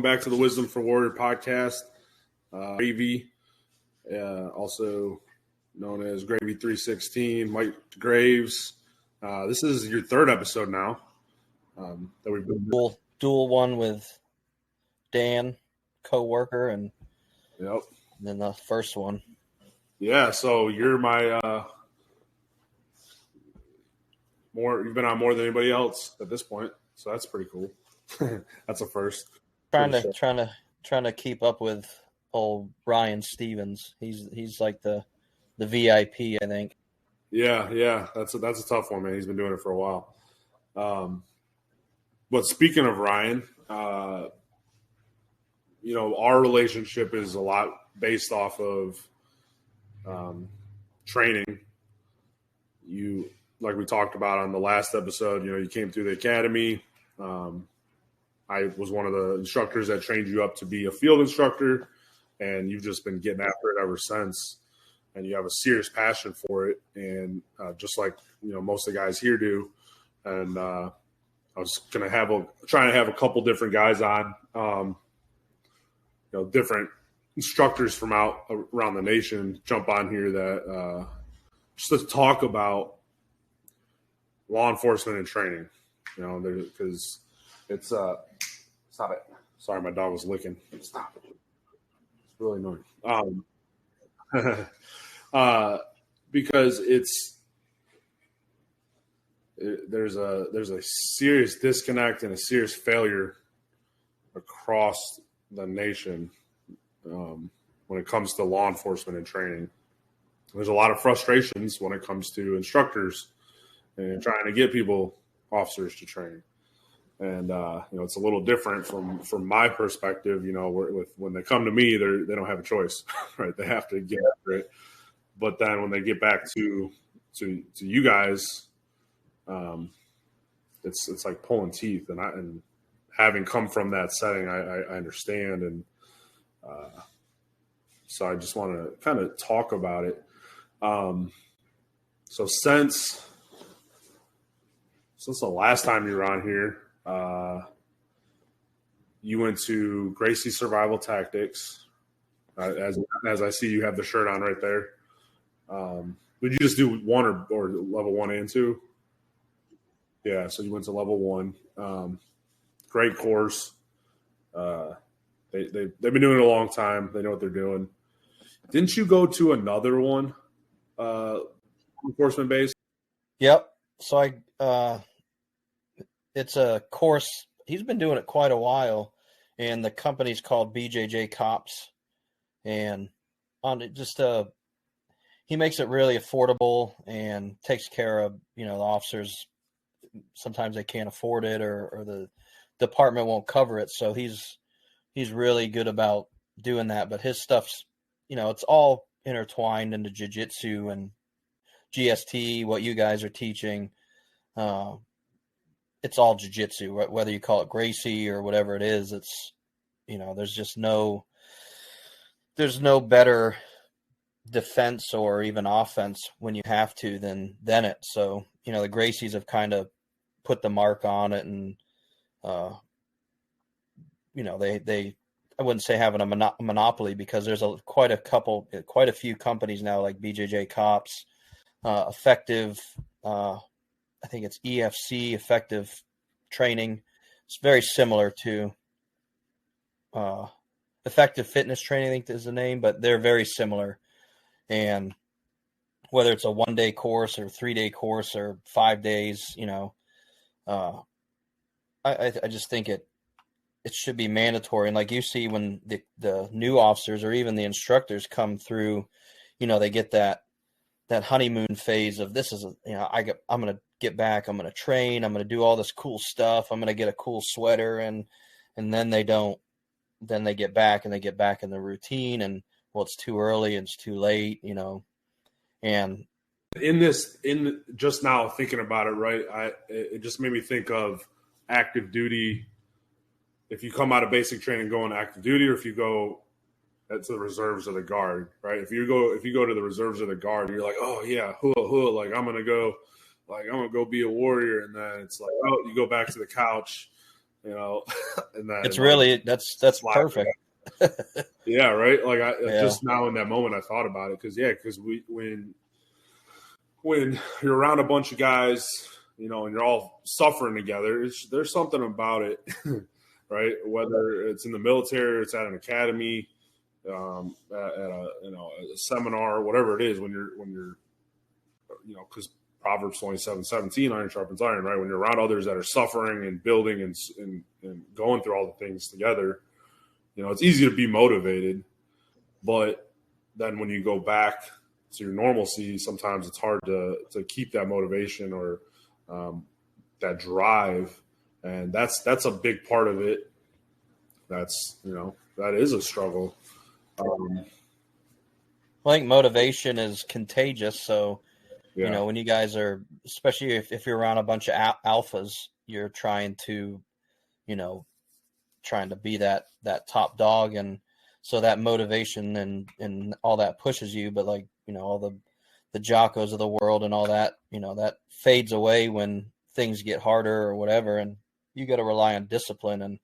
back to the Wisdom for Warrior podcast. Gravy, also known as Gravy 316, Mike DeGreaves. This is your third episode now that we've been dual one with Dan, co-worker, and then the first one. Yeah, so you're my you've been on more than anybody else at this point, so that's pretty cool. That's a first. Trying to keep up with old Ryan Stevens. He's like the VIP, I think. Yeah, that's a tough one, man. He's been doing it for a while. But speaking of Ryan, our relationship is a lot based off of training. You, like we talked about on the last episode, you came through the academy. I was one of the instructors that trained you up to be a field instructor, and you've just been getting after it ever since. And you have a serious passion for it, and just like most of the guys here do. And I was trying to have a couple different guys on, different instructors from out around the nation jump on here that just to talk about law enforcement and training. Because it's stop it. Sorry, my dog was licking. Stop it. It's really annoying. Because there's a serious disconnect and a serious failure across the nation when it comes to law enforcement and training. There's a lot of frustrations when it comes to instructors and trying to get officers to train. And, it's a little different from my perspective, when they come to me, they don't have a choice, right? They have to get after it. But then when they get back to you guys, it's like pulling teeth. And having come from that setting, I understand. And so I just want to kind of talk about it. So since the last time you were on here, you went to Gracie Survival Tactics. As I see, you have the shirt on right there. Did you just do one or level 1 and 2? Yeah, so you went to level 1. Great course. They've been doing it a long time. They know what they're doing. Didn't you go to another one, enforcement base? Yep. So it's a course. He's been doing it quite a while, and the company's called BJJ Cops. And on it, just he makes it really affordable and takes care of the officers. Sometimes they can't afford it, or the department won't cover it. So he's really good about doing that. But his stuff's it's all intertwined into jiu-jitsu and GST. What you guys are teaching. It's all jiu-jitsu, whether you call it Gracie or whatever it is. It's, there's no better defense or even offense when you have to than it. So, the Gracies have kind of put the mark on it, and, they I wouldn't say having a monopoly, because there's quite a few companies now, like BJJ Cops, Effective, I think it's EFC, Effective Training. It's very similar to Effective Fitness Training, I think is the name, but they're very similar. And whether it's a 1-day course or 3-day course or 5 days, I just think it should be mandatory. And like you see, when the new officers or even the instructors come through, they get that honeymoon phase of, this is I'm going to get back, I'm going to train, I'm going to do all this cool stuff, I'm going to get a cool sweater, and then they don't. Then they get back in the routine, and it's too early and it's too late, and in just now thinking about it, right, it just made me think of active duty. If you come out of basic training going active duty, or if you go to the reserves of the guard, right? If you go to the reserves of the guard, you're like, oh yeah, like I'm gonna go be a warrior, and then it's like, oh, you go back to the couch, you know, and then It's like really that's perfect. Yeah, right. Like Yeah. just now in that moment, I thought about it because when you're around a bunch of guys, you know, and you're all suffering together, there's something about it, right? Whether it's in the military, or it's at an academy, at a a seminar, whatever it is, when you're because Proverbs 27:17, iron sharpens iron, right? When you're around others that are suffering and building and going through all the things together, you know, it's easy to be motivated, but then when you go back to your normalcy, sometimes it's hard to keep that motivation or that drive, and that's a big part of it. That's that is a struggle. I think motivation is contagious. So, Yeah, when you guys are, especially if you're around a bunch of alphas, you're trying to, you know, trying to be that top dog. And so that motivation and all that pushes you. But like, all the Jockos of the world and all that, that fades away when things get harder or whatever. And you got to rely on discipline and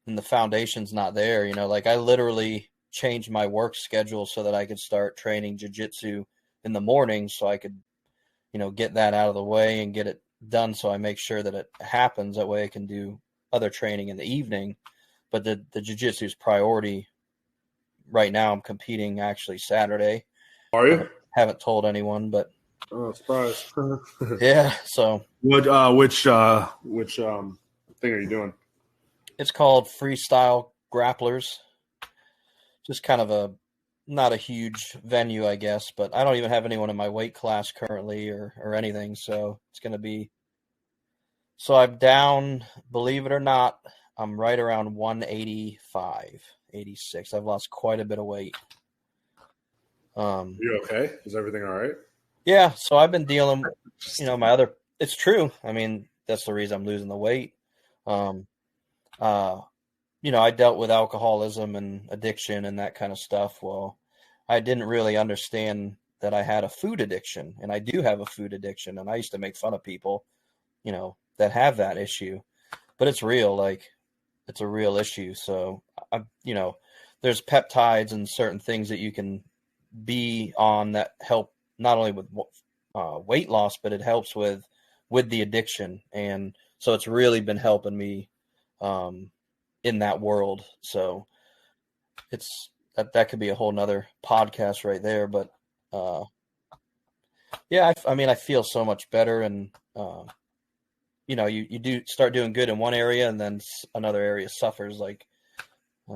the foundation's not there. Like I literally changed my work schedule so that I could start training jiu-jitsu in the morning so I could, get that out of the way and get it done. So I make sure that it happens. That way I can do other training in the evening. But the jiu-jitsu is priority right now. I'm competing actually Saturday. are you? Haven't told anyone, but Oh, surprise! yeah. So which thing are you doing? it's called Freestyle Grapplers. Just kind of not a huge venue, I guess, but I don't even have anyone in my weight class currently or anything. So it's going to be, so I'm down, believe it or not, I'm right around 185, 86. I've lost quite a bit of weight. You okay? Is everything all right? Yeah. So I've been dealing, it's true. I mean, that's the reason I'm losing the weight. Um, I dealt with alcoholism and addiction and that kind of stuff. Well, I didn't really understand that I had a food addiction, and I do have a food addiction. And I used to make fun of people, that have that issue, but it's real. Like it's a real issue. So there's peptides and certain things that you can be on that help not only with weight loss, but it helps with the addiction. And so it's really been helping me in that world. So it's that could be a whole nother podcast right there. But yeah, I mean, I feel so much better. And you do start doing good in one area and then another area suffers. Like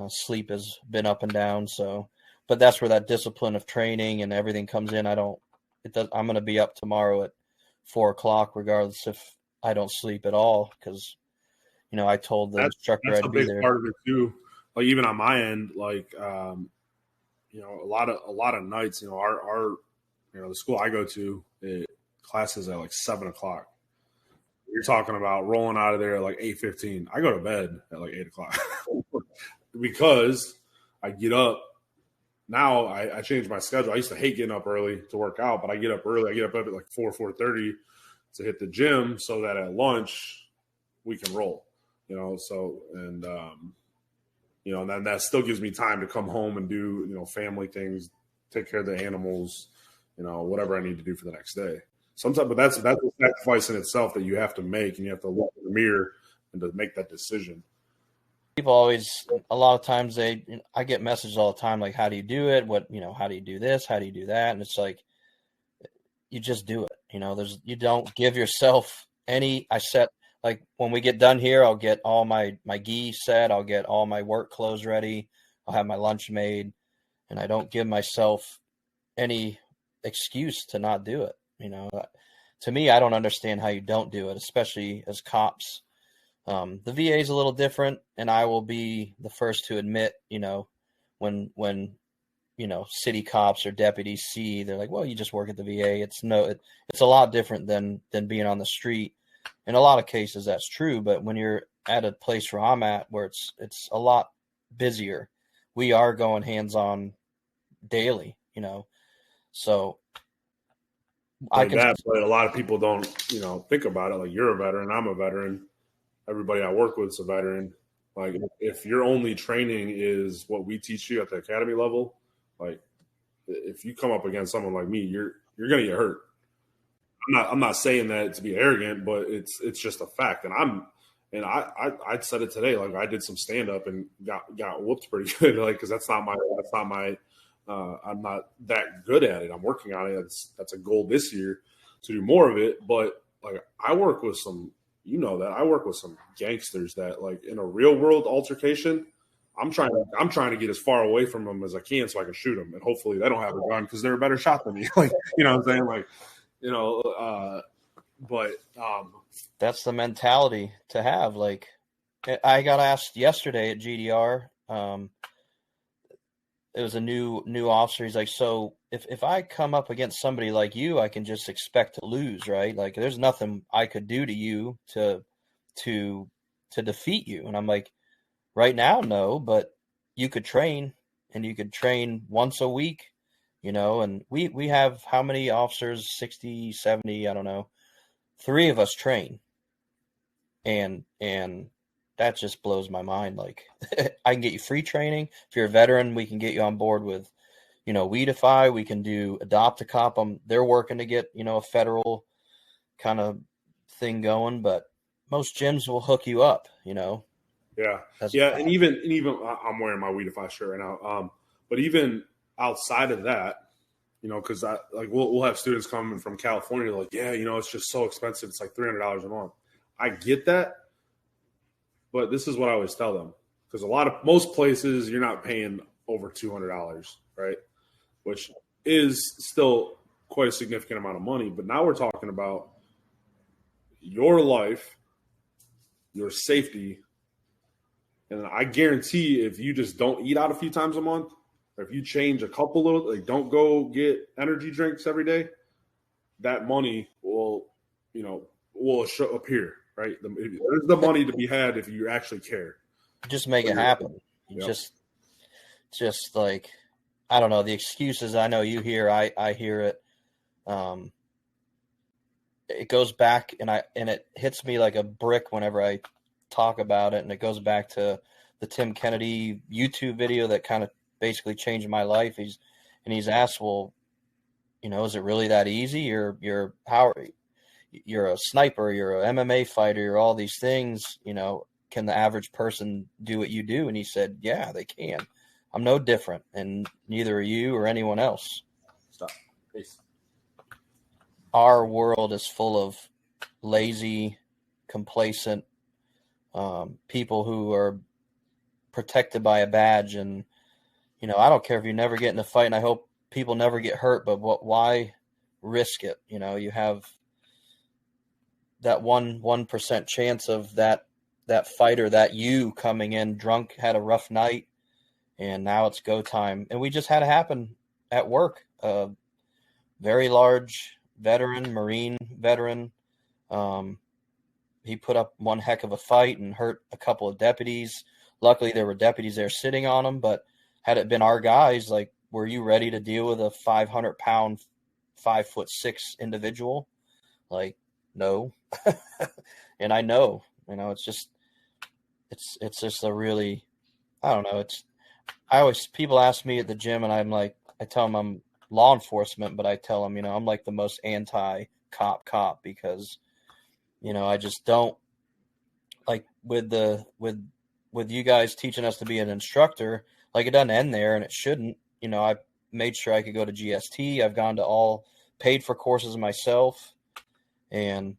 sleep has been up and down. So, but that's where that discipline of training and everything comes in. I'm going to be up tomorrow at 4:00, regardless if I don't sleep at all. Cause I told the instructor I'd be there. That's a big part of it too. Like even on my end, like a lot of nights, our the school I go to, classes at like 7:00. You're talking about rolling out of there at like 8:15. I go to bed at like 8:00 because I get up. Now I changed my schedule. I used to hate getting up early to work out, but I get up early. I get up at like 4:30 to hit the gym so that at lunch we can roll. So and and then that still gives me time to come home and do family things, take care of the animals, whatever I need to do for the next day. Sometimes, but that's a sacrifice in itself that you have to make, and you have to look in the mirror and to make that decision. People always, a lot of times I get messages all the time like, how do you do it? How do you do this? How do you do that? And it's like, you just do it. You don't give yourself like when we get done here, I'll get all my gi set. I'll get all my work clothes ready. I'll have my lunch made, and I don't give myself any excuse to not do it. To me, I don't understand how you don't do it, especially as cops. The VA is a little different, and I will be the first to admit, when city cops or deputies see, they're like, well, you just work at the VA. It's a lot different than being on the street. In a lot of cases, that's true. But when you're at a place where I'm at, where it's a lot busier, we are going hands-on daily, so but a lot of people don't, think about it. Like you're a veteran, I'm a veteran. everybody I work with is a veteran. Like if your only training is what we teach you at the academy level, like if you come up against someone like me, you're gonna get hurt. I'm not saying that to be arrogant, but it's just a fact. And I said it today. Like I did some stand up and got whooped pretty good. Like because that's not my I'm not that good at it. I'm working on it. That's a goal this year to do more of it. But like I work with some, that I work with some gangsters that like in a real world altercation, I'm trying to get as far away from them as I can so I can shoot them, and hopefully they don't have a gun because they're a better shot than me. Like what I'm saying, like but That's the mentality to have. Like, I got asked yesterday at GDR. It was a new officer. He's like, so if I come up against somebody like you, I can just expect to lose, right? Like, there's nothing I could do to you to defeat you. And I'm like, right now, no, but you could train, and you could train once a week, and we have how many officers? 60, 70, I don't know. 3 of us train. And that just blows my mind. Like, I can get you free training. If you're a veteran, we can get you on board with, Weedify. We can do Adopt a Cop. They're working to get, a federal kind of thing going, but most gyms will hook you up, Yeah, yeah, and even I'm wearing my Weedify shirt right now. But even outside of that, because we'll have students coming from California like, yeah, it's just so expensive. It's like $300 a month. I get that, but this is what I always tell them, because most places you're not paying over $200, right? Which is still quite a significant amount of money. But now we're talking about your life, your safety. And I guarantee if you just don't eat out a few times a month, or if you change a couple little, like don't go get energy drinks every day, that money will appear, right? There's the money to be had if you actually care. Just make it happen. Yep. Just like, I don't know, the excuses I know you hear, I hear it. It goes back and it hits me like a brick whenever I talk about it, and it goes back to the Tim Kennedy YouTube video that kind of basically changed my life. He's asked, well, is it really that easy? You're a sniper, you're an MMA fighter, you're all these things, can the average person do what you do? And he said, yeah, they can. I'm no different, and neither are you or anyone else. Stop. Peace. Our world is full of lazy, complacent people who are protected by a badge. And, I don't care if you never get in a fight, and I hope people never get hurt, but why risk it? You have that 1% chance of that fighter, that you coming in drunk, had a rough night, and now it's go time. And we just had it happen at work. Very large veteran, Marine veteran. He put up one heck of a fight and hurt a couple of deputies. Luckily, there were deputies there sitting on him, but had it been our guys, like, were you ready to deal with a 500-pound, 5'6" individual? Like, no. And I know, it's just a really, I don't know. People ask me at the gym, and I tell them I'm law enforcement, but I tell them, I'm like the most anti-cop because, I just don't like with you guys teaching us to be an instructor. Like, it doesn't end there, and it shouldn't. I made sure I could go to GST. I've gone to all paid for courses myself. And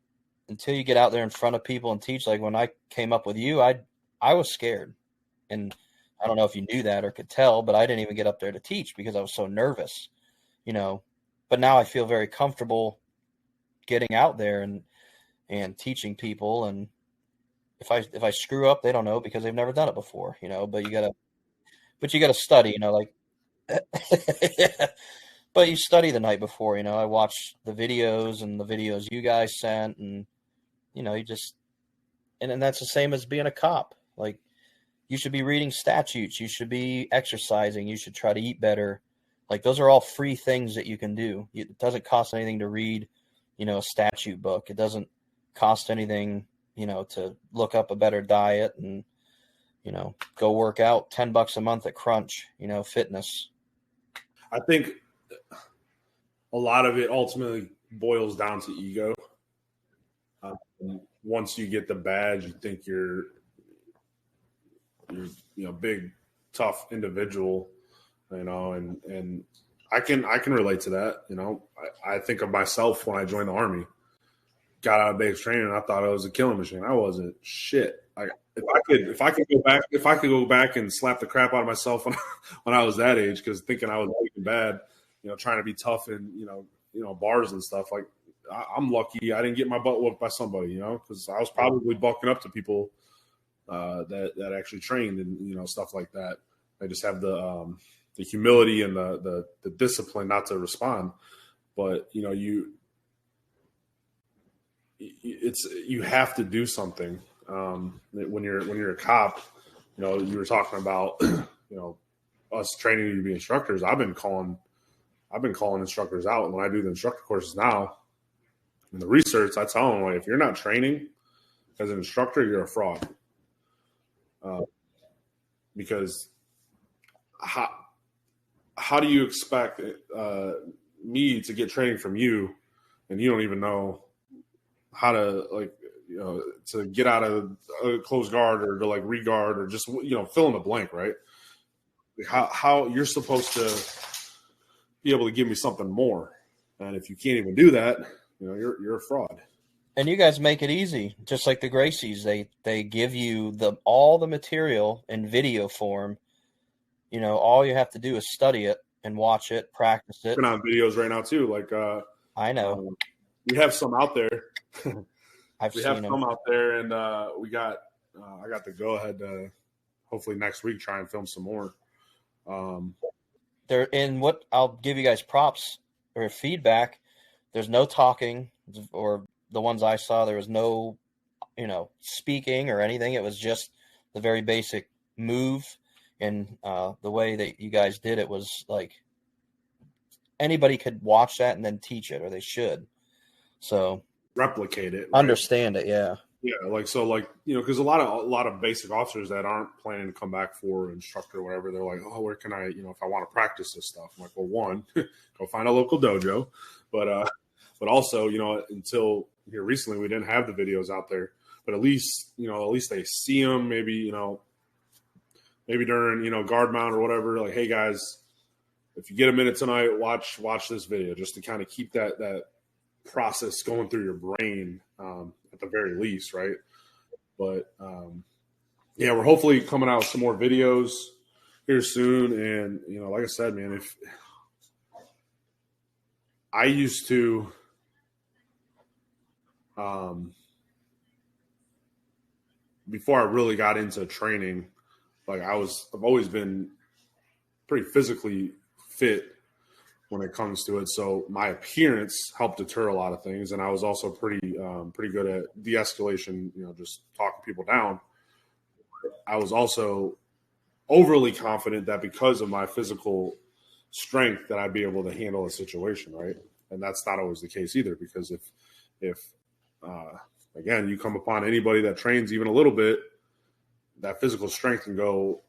until you get out there in front of people and teach, like when I came up with you, I was scared. And I don't know if you knew that or could tell, but I didn't even get up there to teach because I was so nervous, But now I feel very comfortable getting out there and teaching people. And if I screw up, they don't know because they've never done it before, but you gotta study, like, but you study the night before, I watch the videos and the videos you guys sent, and, you just, and that's the same as being a cop. Like, you should be reading statutes. You should be exercising. You should try to eat better. Like, those are all free things that you can do. It doesn't cost anything to read, a statute book. It doesn't cost anything to look up a better diet and, go work out $10 a month at Crunch, fitness. I think a lot of it ultimately boils down to ego. Once you get the badge, you think you're big, tough individual, and I can relate to that. I think of myself when I joined the Army, got out of basic training, and I thought I was a killing machine. I wasn't shit. If I could go back and slap the crap out of myself when I was that age, because thinking I was bad, trying to be tough and bars and stuff. Like, I'm lucky I didn't get my butt whooped by somebody, because I was probably bucking up to people that actually trained and stuff like that. I just have the humility and the discipline not to respond. But you have to do something when you're a cop. You were talking about us training you to be instructors. I've been calling instructors out, and when I do the instructor courses now, in the research, I tell them, like, if you're not training as an instructor, you're a fraud. Because how do you expect me to get training from you, and you don't even know how to to get out of a closed guard or to re-guard or just fill in the blank, right? How you're supposed to be able to give me something more, and if you can't even do that, you're a fraud. And you guys make it easy, just like the Gracies. They give you all the material in video form. All you have to do is study it and watch it, practice it. We're on videos right now too. I know we have some out there. I've seen them out there, and I got the go ahead to hopefully next week try and film some more. They're in what I'll give you guys props or feedback. There's no talking, or the ones I saw, there was no, speaking or anything. It was just the very basic move, and the way that you guys did it was like anybody could watch that and then teach it, or they should. So replicate it, right? Understand it, yeah. Yeah, because a lot of basic officers that aren't planning to come back for instructor or whatever, they're like, oh, where can I, if I want to practice this stuff? I'm like, well, one, go find a local dojo, but also, until here recently, we didn't have the videos out there, but at least they see them, maybe during, guard mount or whatever, like, hey guys, if you get a minute tonight, watch this video, just to kind of keep that process going through your brain, at the very least, right? But yeah, we're hopefully coming out with some more videos here soon. And like I said, man, if I used to before I really got into training, I've always been pretty physically fit when it comes to it. So my appearance helped deter a lot of things. And I was also pretty good at de-escalation, just talking people down. I was also overly confident that because of my physical strength that I'd be able to handle a situation, right? And that's not always the case either, because if again, you come upon anybody that trains even a little bit, that physical strength can go,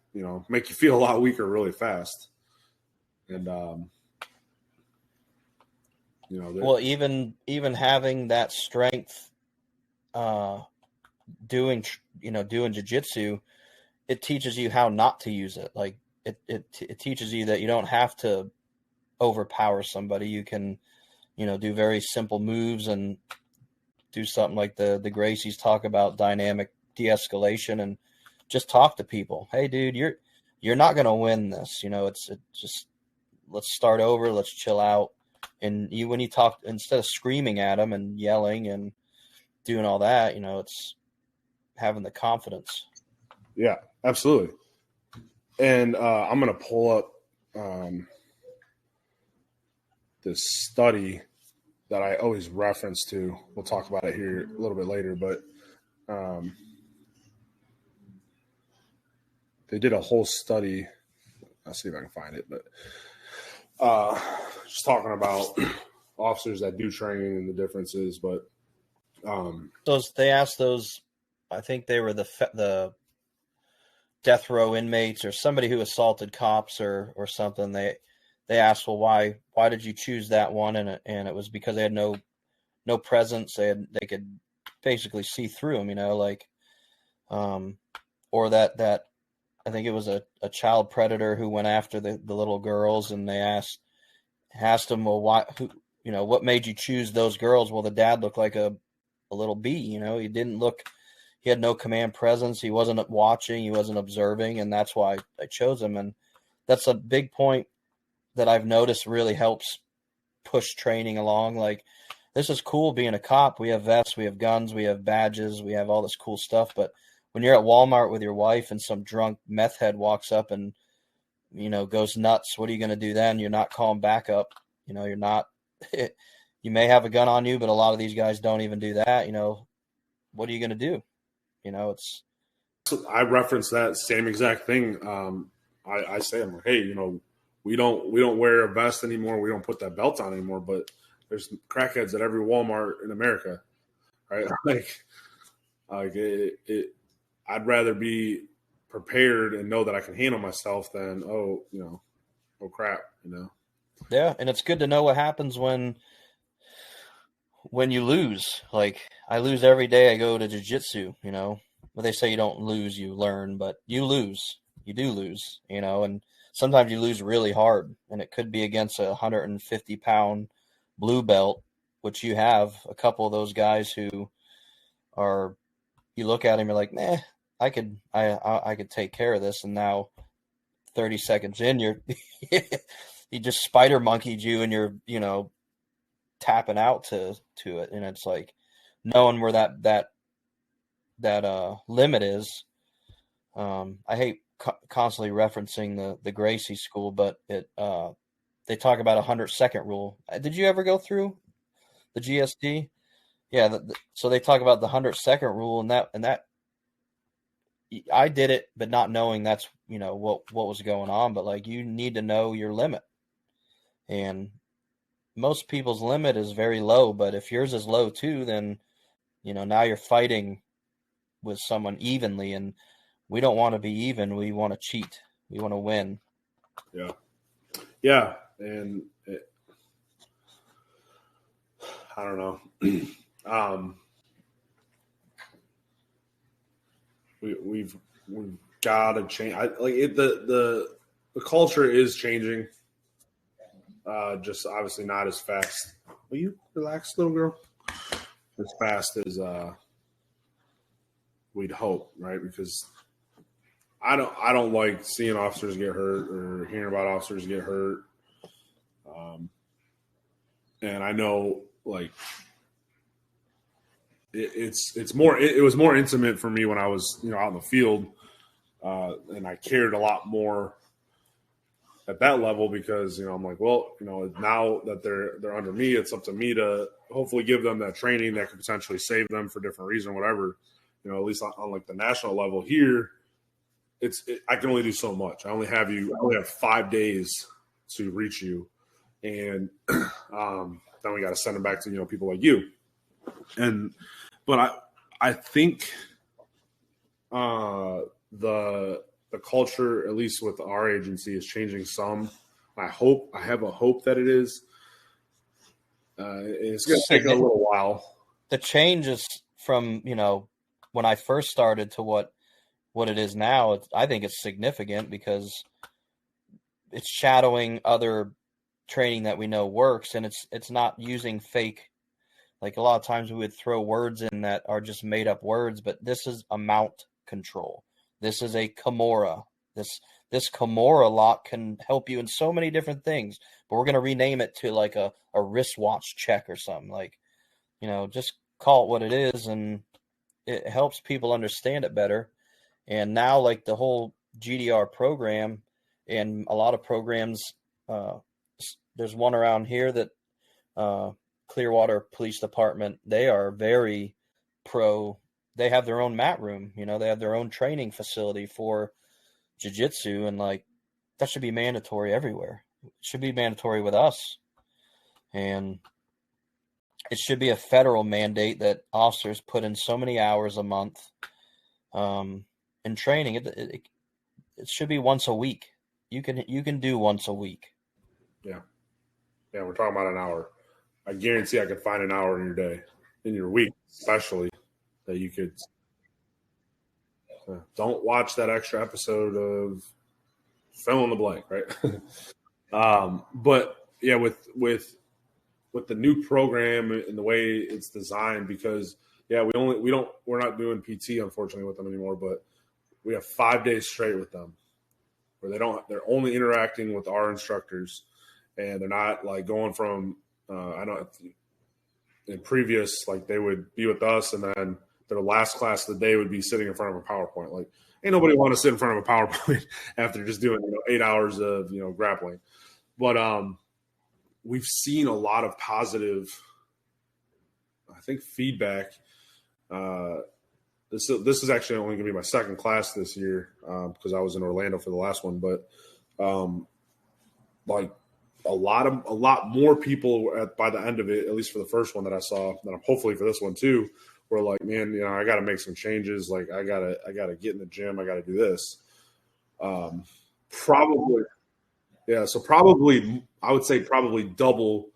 make you feel a lot weaker really fast. And, well, even having that strength, doing jiu-jitsu, it teaches you how not to use it. Like it teaches you that you don't have to overpower somebody. You can, do very simple moves and do something like the Gracies talk about, dynamic de-escalation, and just talk to people. Hey, dude, you're not going to win this. It's just, let's start over. Let's chill out. And when you talk, instead of screaming at them and yelling and doing all that, it's having the confidence. Yeah, absolutely. And I'm going to pull up this study that I always reference to. We'll talk about it here a little bit later, but they did a whole study. I'll see if I can find it, but just talking about officers that do training and the differences. But they asked those I think they were the death row inmates or somebody who assaulted cops or something. They asked, well, why did you choose that one? And it was because they had no presence. They could basically see through them, like, or that I think it was a child predator who went after the little girls, and they asked him, well, why, what made you choose those girls? Well, the dad looked like a little bee, he had no command presence. He wasn't watching, he wasn't observing, and that's why I chose him. And that's a big point that I've noticed really helps push training along. Like, this is cool being a cop. We have vests, we have guns, we have badges, we have all this cool stuff. But when you're at Walmart with your wife and some drunk meth head walks up and, goes nuts, what are you going to do then? You're not calling backup. You're not, you may have a gun on you, but a lot of these guys don't even do that. What are you going to do? I reference that same exact thing. I say, I'm like, hey, we don't wear a vest anymore. We don't put that belt on anymore, but there's crackheads at every Walmart in America, right? Like I'd rather be prepared and know that I can handle myself than, oh crap, Yeah. And it's good to know what happens when you lose. Like, I lose every day I go to jiu-jitsu, but they say you don't lose, you learn, but you lose, you do lose, and sometimes you lose really hard, and it could be against a 150-pound blue belt, which you have a couple of those guys who are, you look at him, you're like, nah, I could take care of this. And now 30 seconds in, he just spider monkeyed you, and you're, tapping out to it. And it's like, knowing where that limit is. I hate constantly referencing the Gracie school, but they talk about 100-second rule. Did you ever go through the GSD? Yeah. So they talk about the 100-second rule, and that I did it, but not knowing that's, what was going on. But like, you need to know your limit, and most people's limit is very low, but if yours is low too, then, now you're fighting with someone evenly, and we don't want to be even. We want to cheat. We want to win. Yeah. Yeah. And I don't know. We've got to change. The culture is changing. Just obviously not as fast. Will you relax, little girl? As fast as we'd hope, right? Because I don't like seeing officers get hurt or hearing about officers get hurt. And I know, like, it was more intimate for me when I was out in the field, and I cared a lot more at that level because I'm like, well, now that they're under me, it's up to me to hopefully give them that training that could potentially save them for different reason, whatever. At least on like the national level here, I can only do so much. I only have 5 days to reach you, and then we got to send them back to people like you. But I think the culture, at least with our agency, is changing some. I have a hope that it is. It's going to take a little while. The change is from when I first started to what it is now. I think it's significant because it's shadowing other training that we know works, and it's not using fake. Like, a lot of times we would throw words in that are just made up words, but this is a mount control. This is a Kimura. This Kimura lock can help you in so many different things, but we're going to rename it to like a wristwatch check or something. Like, just call it what it is, and it helps people understand it better. And now, like, the whole GDR program and a lot of programs, there's one around here that Clearwater Police Department, they are very pro. They have their own mat room, they have their own training facility for jiu-jitsu, and like, that should be mandatory everywhere. It should be mandatory with us, and it should be a federal mandate that officers put in so many hours a month In training, it should be once a week. You can do once a week. Yeah. Yeah, we're talking about an hour. I guarantee I could find an hour in your day, in your week, especially, that you could. Don't watch that extra episode of fill in the blank, right? But yeah, with the new program and the way it's designed, because we're not doing PT unfortunately with them anymore, but we have 5 days straight with them where they're only interacting with our instructors, and they're not like going from I know in previous, like they would be with us and then their last class of the day would be sitting in front of a PowerPoint. Like ain't nobody want to sit in front of a PowerPoint after just doing 8 hours of grappling. But we've seen a lot of positive, I think, feedback. This is actually only going to be my second class this year because I was in Orlando for the last one. But like a lot more people by the end of it, at least for the first one that I saw, and hopefully for this one too, were like, man, I got to make some changes. Like I gotta get in the gym. I got to do this. Probably, yeah. So probably, I would say probably double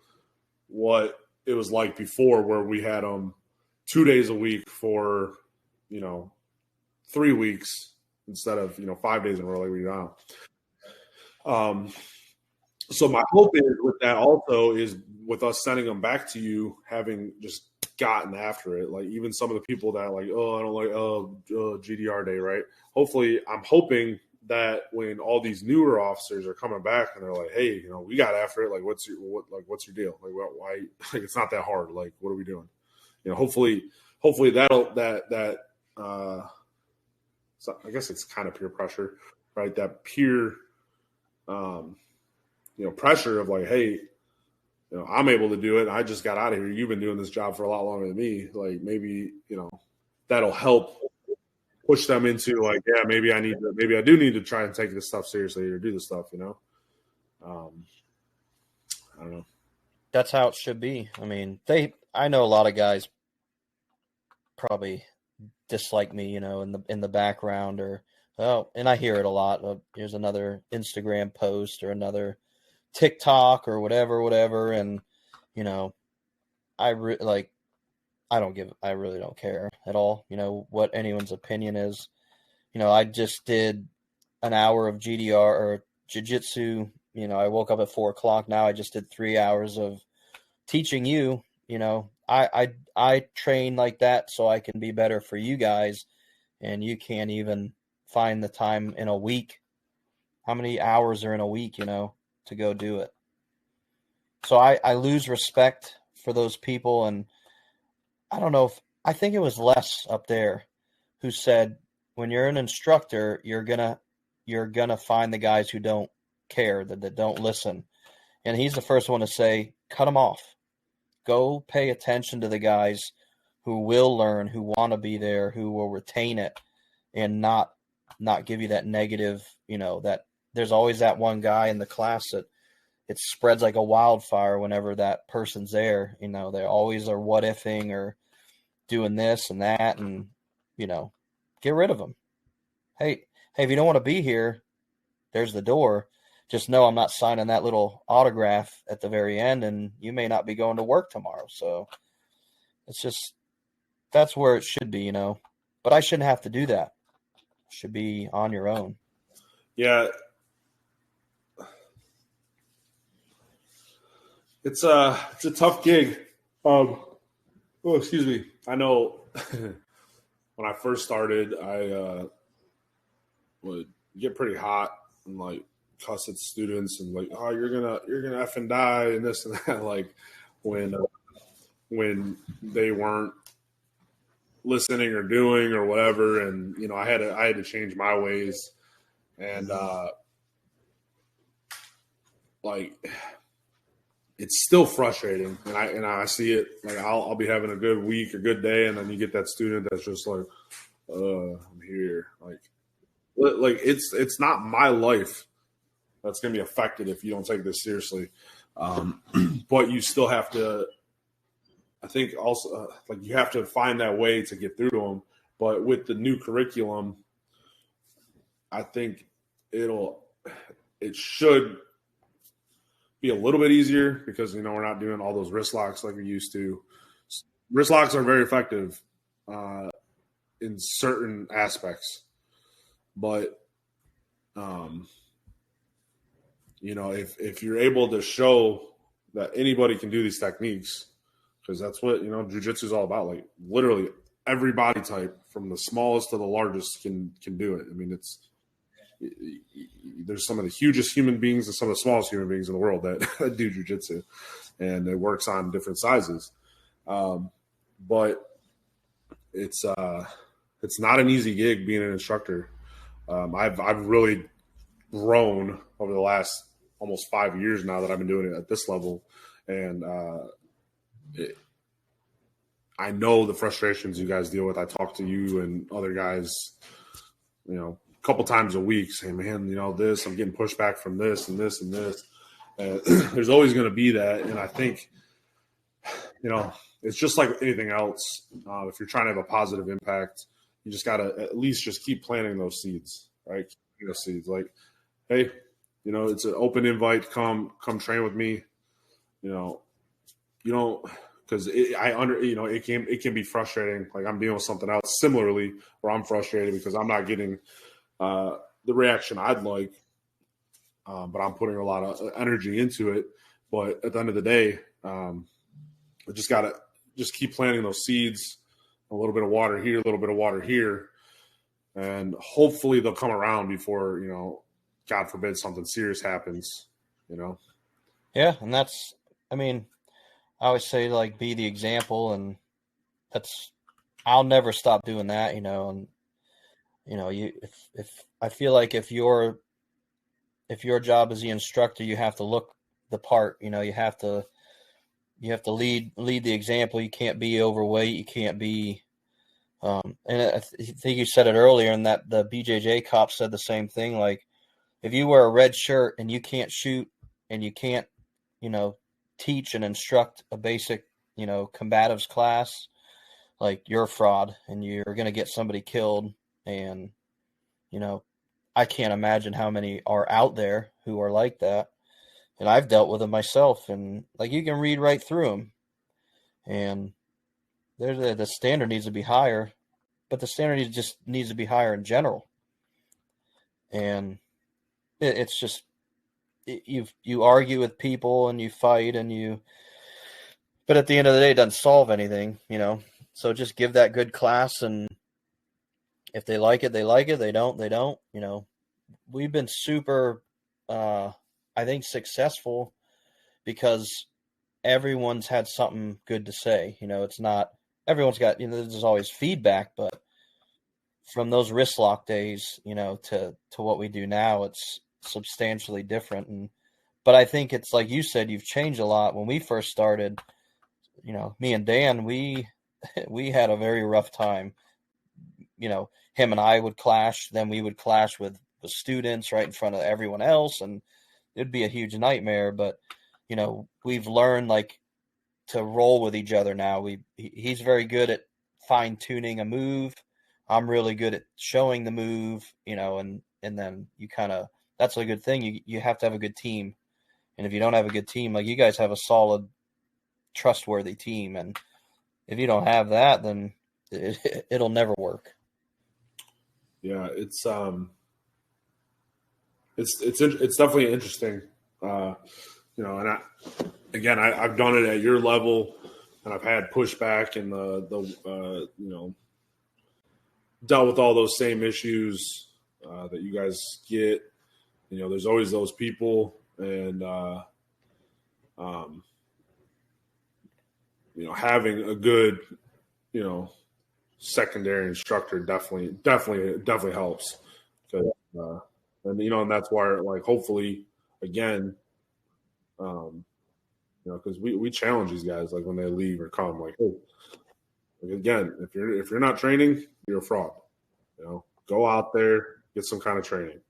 what it was like before, where we had 2 days a week for 3 weeks instead of 5 days in a row like we do now. So my hope is with that also is with us sending them back to you, having just gotten after it. Like even some of the people that like, oh, I don't like GDR day, right? Hopefully, I'm hoping that when all these newer officers are coming back and they're like, hey, we got after it. Like, what's your deal? Like, why? Like, it's not that hard. Like, what are we doing? Hopefully that. So I guess it's kind of peer pressure, right? That peer. Pressure of like, hey, I'm able to do it. I just got out of here. You've been doing this job for a lot longer than me. Like maybe, that'll help push them into like, yeah, maybe I do need to try and take this stuff seriously or do this stuff, I don't know. That's how it should be. I mean, I know a lot of guys probably dislike me, in the background and I hear it a lot. Here's another Instagram post or another TikTok or whatever, and I really don't care at all. What anyone's opinion is. I just did an hour of GDR or jiu-jitsu. I woke up at 4:00. Now I just did 3 hours of teaching you. I train like that so I can be better for you guys, and you can't even find the time in a week. How many hours are in a week, to go do it? So I lose respect for those people, and I don't know I think it was Les up there who said when you're an instructor, you're gonna find the guys who don't care, that don't listen. And he's the first one to say, cut them off. Go pay attention to the guys who will learn, who want to be there, who will retain it, and not give you that negative, that there's always that one guy in the class that it spreads like a wildfire whenever that person's there. They always are what ifing or doing this and that, and, get rid of them. Hey, if you don't want to be here, there's the door. Just know I'm not signing that little autograph at the very end, and you may not be going to work tomorrow. So it's just, that's where it should be, but I shouldn't have to do that. It should be on your own. Yeah. It's a tough gig. Excuse me. I know when I first started, I would get pretty hot and like cuss at students and like, oh, you're gonna F and die and this and that. Like when they weren't listening or doing or whatever, and I had to change my ways, and like it's still frustrating, and I see it. Like I'll be having a good week, a good day, and then you get that student that's just like, I'm here. Like it's not my life that's going to be affected if you don't take this seriously. But you still have to, I think also like you have to find that way to get through to them. But with the new curriculum, I think it should be a little bit easier because, we're not doing all those wrist locks like we used to. Wrist locks are very effective in certain aspects, but if you're able to show that anybody can do these techniques, because that's what jiu-jitsu is all about. Like literally every body type, from the smallest to the largest, can do it. I mean, there's some of the hugest human beings and some of the smallest human beings in the world that do jiu-jitsu, and it works on different sizes. But it's not an easy gig being an instructor. I've really grown over the last almost 5 years now that I've been doing it at this level, and I know the frustrations you guys deal with. I talk to you and other guys, a couple times a week, saying, "Man, this, I'm getting pushback from this and this and this." And there's always going to be that, and I think, it's just like anything else. If you're trying to have a positive impact, you just got to at least just keep planting those seeds, right? Keep those seeds, like, hey, it's an open invite. Come train with me. Because it can be frustrating. Like I'm dealing with something else similarly, where I'm frustrated because I'm not getting the reaction I'd like, but I'm putting a lot of energy into it. But at the end of the day, I just gotta keep planting those seeds. A little bit of water here, a little bit of water here, and hopefully they'll come around before God forbid something serious happens. Yeah, and that's, I always say, like, be the example, and I'll never stop doing that, and if I feel like if your job as the instructor, you have to look the part, you have to lead the example. You can't be overweight. You can't be, and I think you said it earlier, and that the BJJ cop said the same thing. Like, if you wear a red shirt and you can't shoot and you can't, teach and instruct a basic, combatives class, like, you're a fraud and you're going to get somebody killed. And, I can't imagine how many are out there who are like that. And I've dealt with them myself, and like, you can read right through them, and the standard needs to be higher, but the standard just needs to be higher in general. And it's just, you argue with people and you fight but at the end of the day, it doesn't solve anything, So just give that good class, and if they like it, they like it. They don't, they don't. We've been super, I think, successful because everyone's had something good to say. It's not everyone's got. There's always feedback, but from those wrist lock days, to what we do now, it's substantially different. But I think it's like you said, you've changed a lot. When we first started, me and Dan, we had a very rough time. Him and I would clash, then we would clash with the students right in front of everyone else, and it'd be a huge nightmare. But we've learned, like, to roll with each other now. He's very good at fine tuning a move. I'm really good at showing the move, and then you kind of, that's a good thing. You have to have a good team. And if you don't have a good team, like you guys have a solid, trustworthy team. And if you don't have that, then it'll never work. Yeah, it's definitely interesting. And I've done it at your level, and I've had pushback and dealt with all those same issues that you guys get. There's always those people, and having a good, secondary instructor definitely helps. And that's why, like, hopefully, again, because we challenge these guys, like, when they leave or come, like, hey, again, if you're not training, you're a fraud. Go out there, get some kind of training,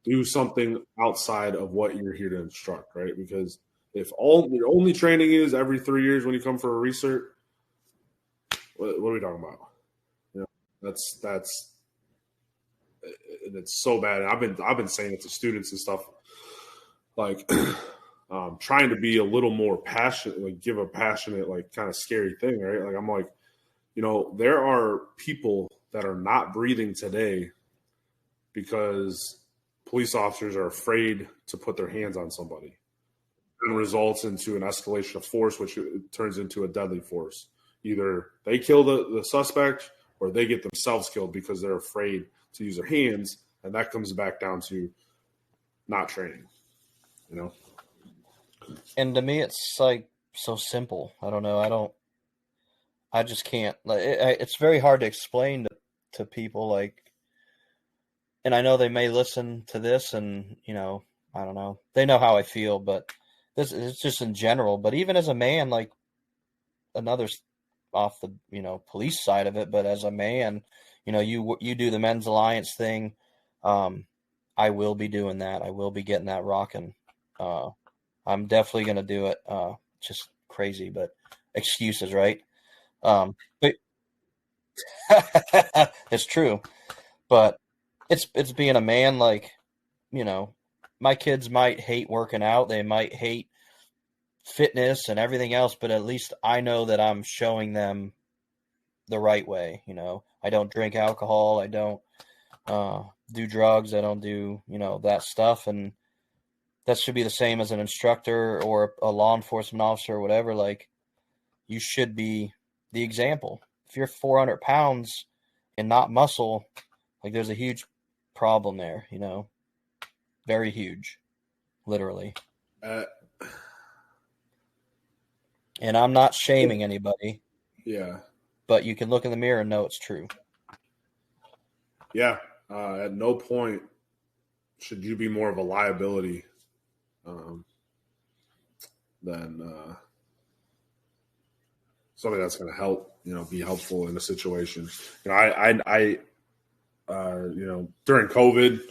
do something outside of what you're here to instruct, right? Because if your only training is every 3 years when you come for a recert, what are we talking about? That's and it's so bad. And I've been saying it to students and stuff, like trying to be a little more passionate, like give a passionate, like kind of scary thing, right? Like I'm like, there are people that are not breathing today because police officers are afraid to put their hands on somebody, and results into an escalation of force, which turns into a deadly force. Either they kill the suspect or they get themselves killed because they're afraid to use their hands, and that comes back down to not training. And to me, it's like so simple. I don't know. I just can't. Like, it's very hard to explain to people. Like, and I know they may listen to this, and I don't know. They know how I feel, but this is just in general. But even as a man, like another off the police side of it, but as a man, you do the men's alliance thing. I will be doing that. I will be getting that rocking. I'm definitely going to do it. Just crazy, but excuses, right? But it's true. But it's being a man. Like, my kids might hate working out. They might hate fitness and everything else, but at least I know that I'm showing them the right way. I don't drink alcohol. I don't do drugs. I don't do, that stuff. And that should be the same as an instructor or a law enforcement officer or whatever. Like, you should be the example. If you're 400 pounds and not muscle, like, there's a huge problem there, very huge, literally. And I'm not shaming anybody. Yeah. But you can look in the mirror and know it's true. Yeah. At no point should you be more of a liability than somebody that's going to help, be helpful in a situation. I during COVID,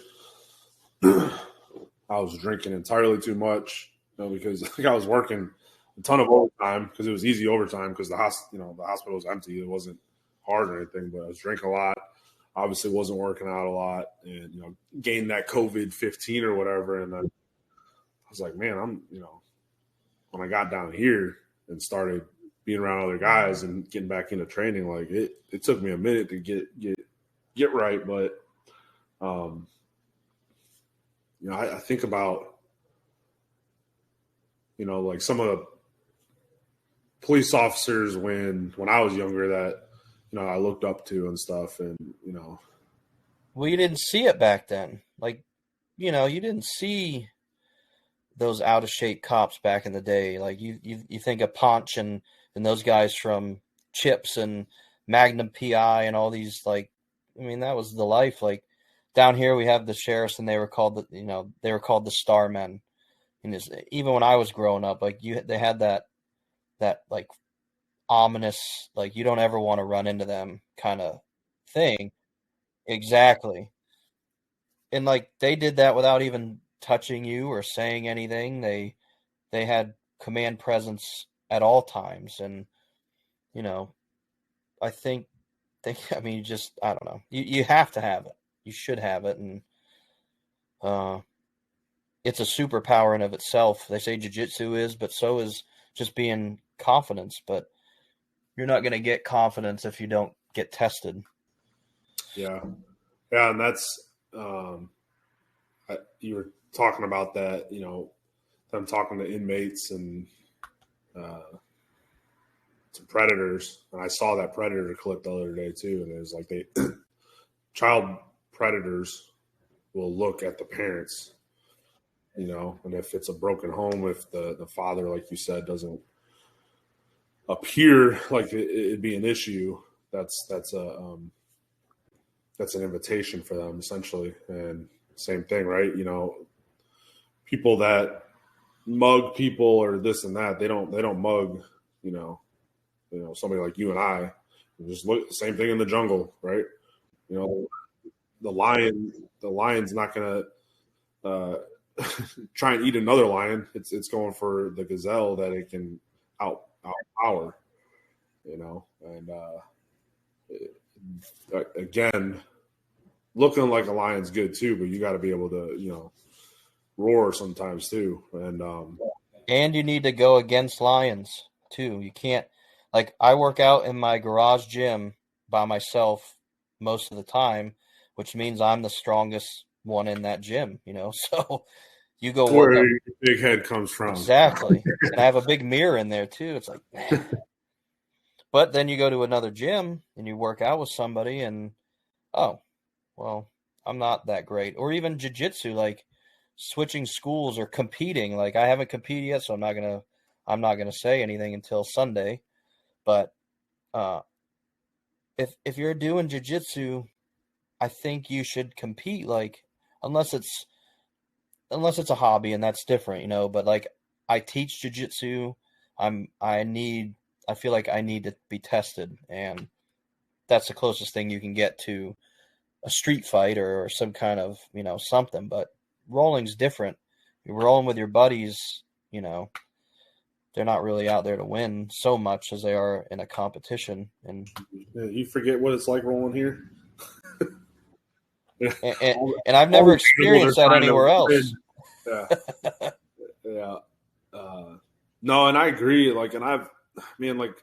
I was drinking entirely too much, because I was working a ton of overtime because it was easy overtime because the hospital was empty. It wasn't hard or anything, but I was drinking a lot. Obviously wasn't working out a lot, and gained that COVID-15 or whatever. And then I was like, man, I'm when I got down here and started being around other guys and getting back into training, like it took me a minute to get right, but I think about like some of the police officers when I was younger that I looked up to and stuff, and well, you didn't see it back then. Like, you didn't see those out of shape cops back in the day. Like, you think of Ponch and those guys from Chips and Magnum PI and all these, like, I mean, that was the life. Like, down here we have the sheriffs, and they were called the Star Men. And even when I was growing up, like, they had that like ominous, like, you don't ever want to run into them kind of thing. Exactly. And like, they did that without even touching you or saying anything. They had command presence at all times. And I think I mean, I don't know, you have to have it. You should have it. And it's a superpower in of itself. They say jiu-jitsu is, but so is just being confidence. But you're not going to get confidence if you don't get tested. Yeah. And that's you were talking about that, them talking to inmates and to predators. And I saw that predator clip the other day too. And it was like child predators will look at the parents, and if it's a broken home, if the father, like you said, doesn't appear like it'd be an issue, that's an invitation for them essentially. And same thing, right? People that mug people or this and that, they don't mug, somebody like you and I. Just look, same thing in the jungle, right? The lion's not gonna try and eat another lion. It's going for the gazelle that it can outpower, and again, looking like a lion's good too, but you got to be able to, roar sometimes too. And you need to go against lions too. You can't, like, I work out in my garage gym by myself most of the time, which means I'm the strongest one in that gym, So you go work where up. your big head comes from. Exactly. And I have a big mirror in there too. It's like, but then you go to another gym and you work out with somebody and, oh, well, I'm not that great. Or even jiu-jitsu, like switching schools or competing. Like I haven't competed yet, so I'm not gonna say anything until Sunday. But if you're doing jiu-jitsu, I think you should compete. Like unless it's a hobby and that's different, But like I teach jiu-jitsu, I feel like I need to be tested, and that's the closest thing you can get to a street fight or some kind of something. But rolling's different. You're rolling with your buddies, they're not really out there to win so much as they are in a competition. And You forget what it's like rolling here. and I've never experienced that anywhere else. Yeah, yeah. No, and I agree. Like, and when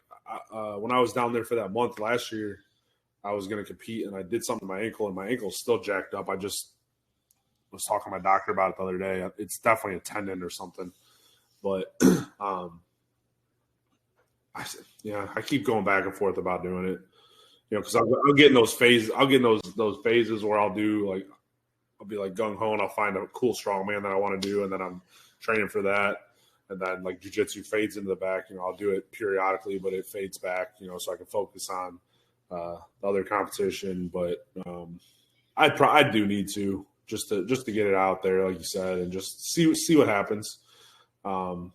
I was down there for that month last year, I was going to compete, and I did something to my ankle, and my ankle's still jacked up. I just was talking to my doctor about it the other day. It's definitely a tendon or something. But I keep going back and forth about doing it. Because I'll get in those phases. I'll get in those phases where I'll be like gung ho, and I'll find a cool strongman that I want to do, and then I'm training for that. And then like jiu-jitsu fades into the back. I'll do it periodically, but it fades back. So I can focus on the other competition. But I do need to just to get it out there, like you said, and just see what happens. And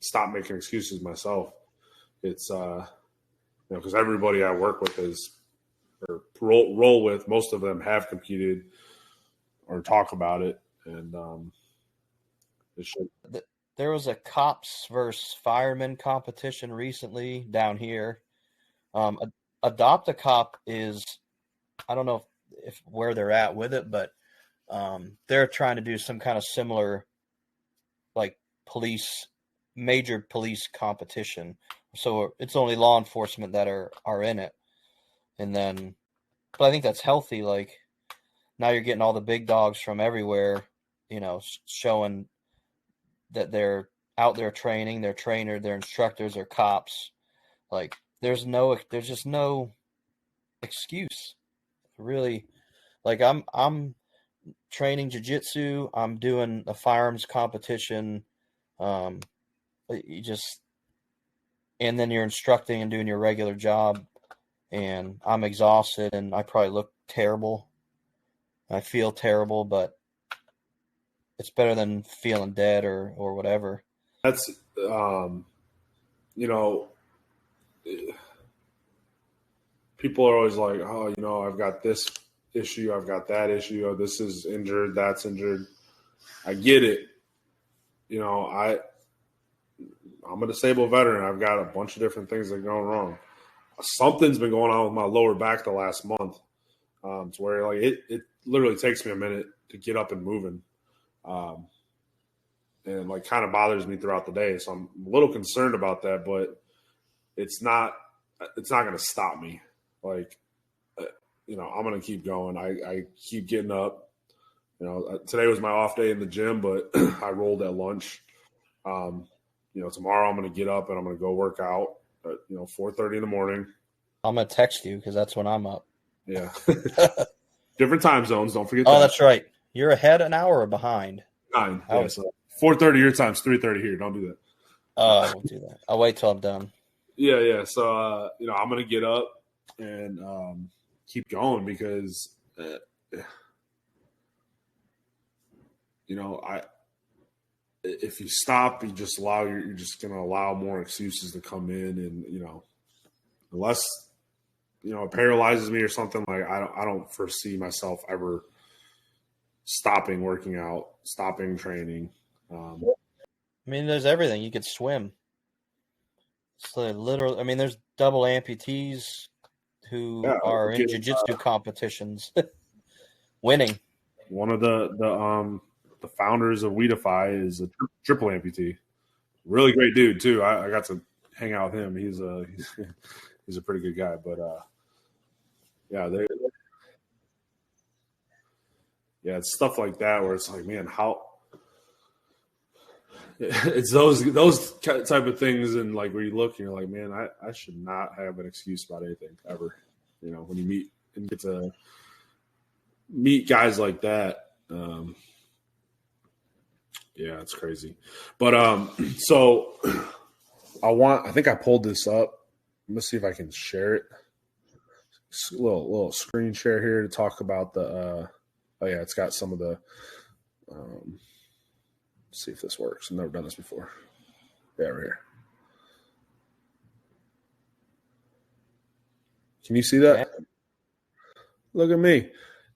stop making excuses myself. It's because everybody I work with or roll with, most of them have competed or talk about it, and it should. There was a cops versus firemen competition recently down here. Adopt a Cop is, I don't know if where they're at with it, but they're trying to do some kind of similar, like major police competition. So it's only law enforcement that are in it. And then, but I think that's healthy. Like now you're getting all the big dogs from everywhere, showing that they're out there training, their trainer, their instructors, their cops. Like there's just no excuse, really. Like I'm training jiu-jitsu, I'm doing a firearms competition, and then you're instructing and doing your regular job, and I'm exhausted and I probably look terrible. I feel terrible, but it's better than feeling dead or whatever. That's people are always like, oh, I've got this issue, I've got that issue, this is injured, that's injured. I get it. I'm a disabled veteran. I've got a bunch of different things that are going wrong. Something's been going on with my lower back the last month, to where like it literally takes me a minute to get up and moving, and like kind of bothers me throughout the day. So I'm a little concerned about that, but it's not going to stop me. Like, I'm going to keep going. I keep getting up. Today was my off day in the gym, but I rolled at lunch. Tomorrow I'm going to get up and I'm going to go work out at 4:30 in the morning. I'm going to text you because that's when I'm up. Yeah. Different time zones. Don't forget that. Oh, that's right. You're ahead an hour behind. 9. Yeah, so 4:30 your time is 3:30 here. Don't do that. I won't do that. I'll wait till I'm done. Yeah. So, I'm going to get up and keep going because, if you stop, you're just going to allow more excuses to come in, and unless it paralyzes me or something, like I don't foresee myself ever stopping working out, stopping training. I mean, there's everything. You could swim. So literally, I mean, there's double amputees who Yeah, are in getting, jiu-jitsu competitions winning. one of the founders of Weedify is a triple amputee. Really great dude too. I got to hang out with him. He's a pretty good guy. But yeah, it's stuff like that where it's like, man, how it's those type of things, and like where you look and you're like, man, I should not have an excuse about anything ever. When you meet and get to meet guys like that, yeah, it's crazy. But so I think I pulled this up. Let's see if I can share it. Little screen share here to talk about the. Oh yeah, it's got some of the. Let's see if this works. I've never done this before. Yeah, right here. Can you see that? Okay. Look at me.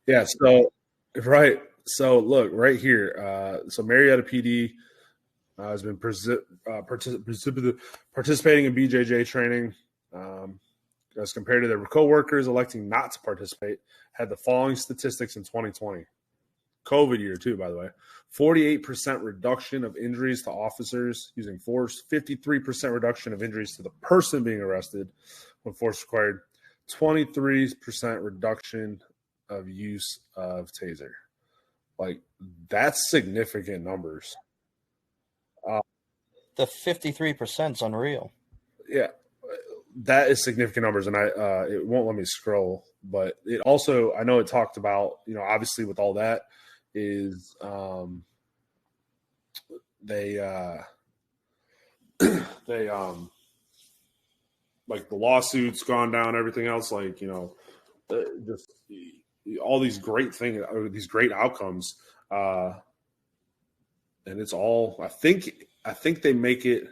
Yeah. So right. So look right here. So Marietta PD has been participating in BJJ training. As compared to their co-workers electing not to participate, had the following statistics in 2020. COVID year too, by the way. 48% reduction of injuries to officers using force, 53% reduction of injuries to the person being arrested when force required, 23% reduction of use of taser. Like, that's significant numbers. The 53% is unreal. Yeah, that is significant numbers, and it won't let me scroll. But it also, I know it talked about, obviously with all that is they like the lawsuits gone down, everything else, like just all these great things, these great outcomes, and it's all. I think they make it.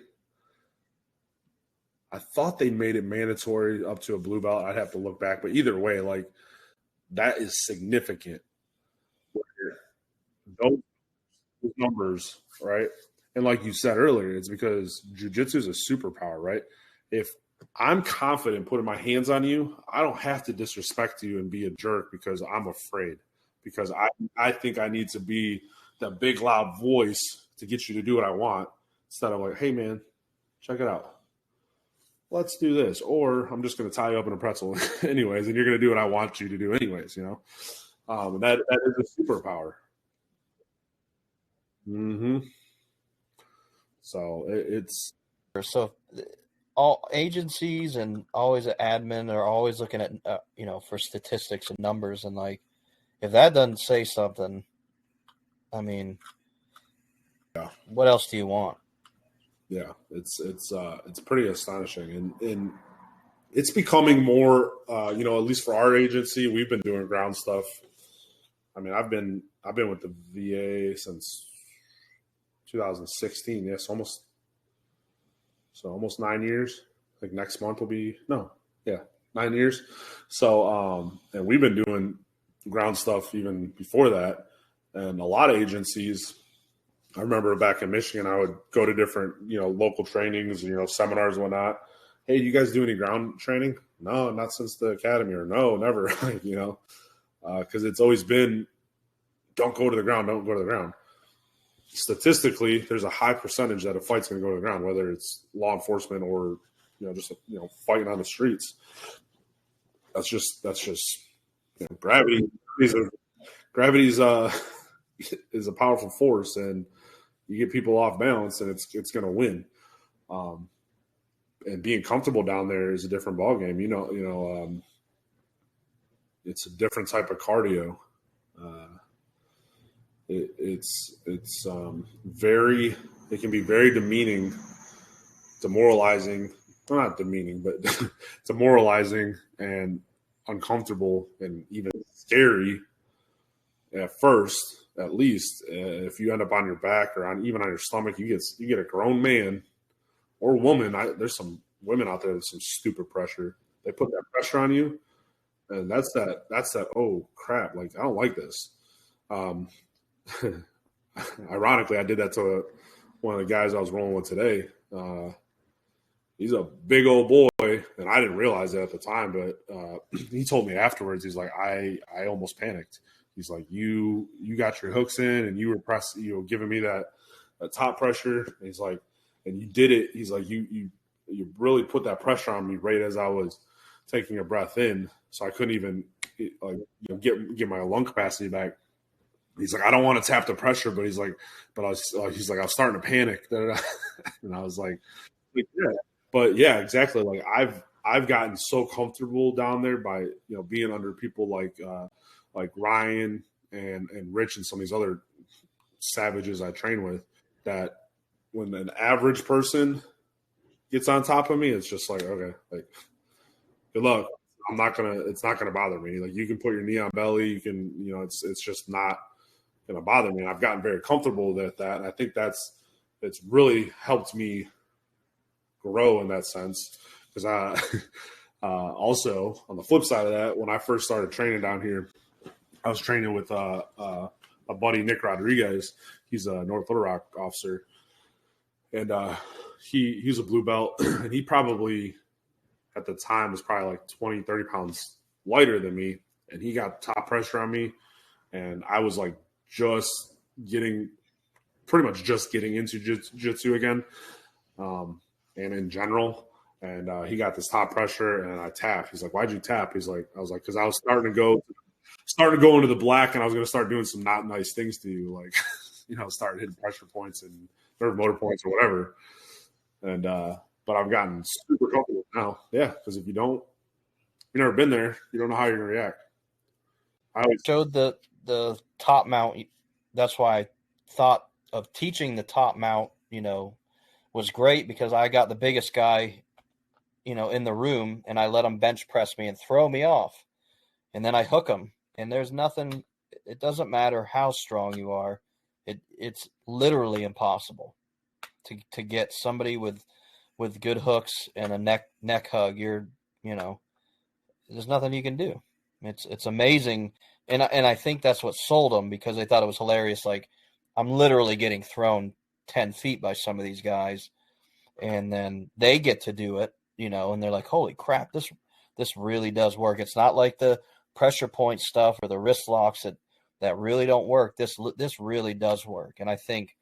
I thought they made it mandatory up to a blue belt. I'd have to look back, but either way, like that is significant. Those numbers, right? And like you said earlier, it's because jiu-jitsu is a superpower, right? If I'm confident putting my hands on you, I don't have to disrespect you and be a jerk because I'm afraid. Because I think I need to be that big loud voice to get you to do what I want instead of like, hey man, check it out. Let's do this. Or I'm just going to tie you up in a pretzel anyways, and you're going to do what I want you to do anyways, that is a superpower. Mm-hmm. So it's So all agencies and always an admin are always looking at for statistics and numbers, and like if that doesn't say something, I mean, yeah, what else do you want? yeah. It's pretty astonishing, and it's becoming more. At least for our agency, we've been doing ground stuff. I mean, I've been with the VA since 2016. Yes, almost 9 years. Like next month will be 9 years. So and we've been doing ground stuff even before that. And a lot of agencies, I remember back in Michigan, I would go to different, local trainings, seminars and whatnot. Hey, do you guys do any ground training? No, not since the academy, or no, never, because it's always been, don't go to the ground, don't go to the ground. Statistically, there's a high percentage that a fight's going to go to the ground, whether it's law enforcement or just fighting on the streets. That's just gravity. Gravity's is a powerful force, and you get people off balance, and it's going to win. And being comfortable down there is a different ballgame. It's a different type of cardio. It's very. It can be very demeaning, demoralizing. Well, not demeaning, but demoralizing and uncomfortable, and even scary at first. At least, if you end up on your back or even on your stomach, you get a grown man or woman. There's some women out there with some stupid pressure. They put that pressure on you, and that's that. Oh crap! Like, I don't like this. Ironically, I did that to one of the guys I was rolling with today. He's a big old boy, and I didn't realize that at the time. But he told me afterwards. He's like, I almost panicked. He's like, you got your hooks in, and you were giving me that top pressure. And he's like, and you did it. He's like, you really put that pressure on me right as I was taking a breath in, so I couldn't even get my lung capacity back. He's like, I don't want to tap the pressure, but he's like, I was starting to panic, and I was like, yeah. But yeah, exactly. Like I've gotten so comfortable down there by being under people like Ryan and Rich and some of these other savages I train with, that when an average person gets on top of me, it's just like, okay, like good luck. It's not gonna bother me. Like you can put your knee on belly, you can, it's just not gonna bother me. And I've gotten very comfortable with that. And I think it's really helped me grow in that sense. Because also on the flip side of that, when I first started training down here, I was training with a buddy, Nick Rodriguez. He's a North Little Rock officer, and he's a blue belt, and he probably at the time was probably like 20, 30 pounds lighter than me, and he got top pressure on me, and I was like pretty much just getting into jiu-jitsu again, and in general. And he got this top pressure, and I tapped. He's like, "Why'd you tap?" I was like, "Because I was starting to go into the black, and I was going to start doing some not nice things to you, like start hitting pressure points and nerve motor points or whatever." And but I've gotten super comfortable now, yeah. Because if you've never been there, you don't know how you're going to react. I always showed the top mount. That's why I thought of teaching the top mount. Was great because I got the biggest guy in the room, and I let him bench press me and throw me off. And then I hook him, and there's nothing, it doesn't matter how strong you are. It's literally impossible to get somebody with good hooks and a neck hug. There's nothing you can do. It's amazing. And I think that's what sold them, because they thought it was hilarious. Like, I'm literally getting thrown 10 feet by some of these guys, and then they get to do it, and they're like, holy crap, this really does work. It's not like the pressure point stuff or the wrist locks that really don't work. This really does work. And I think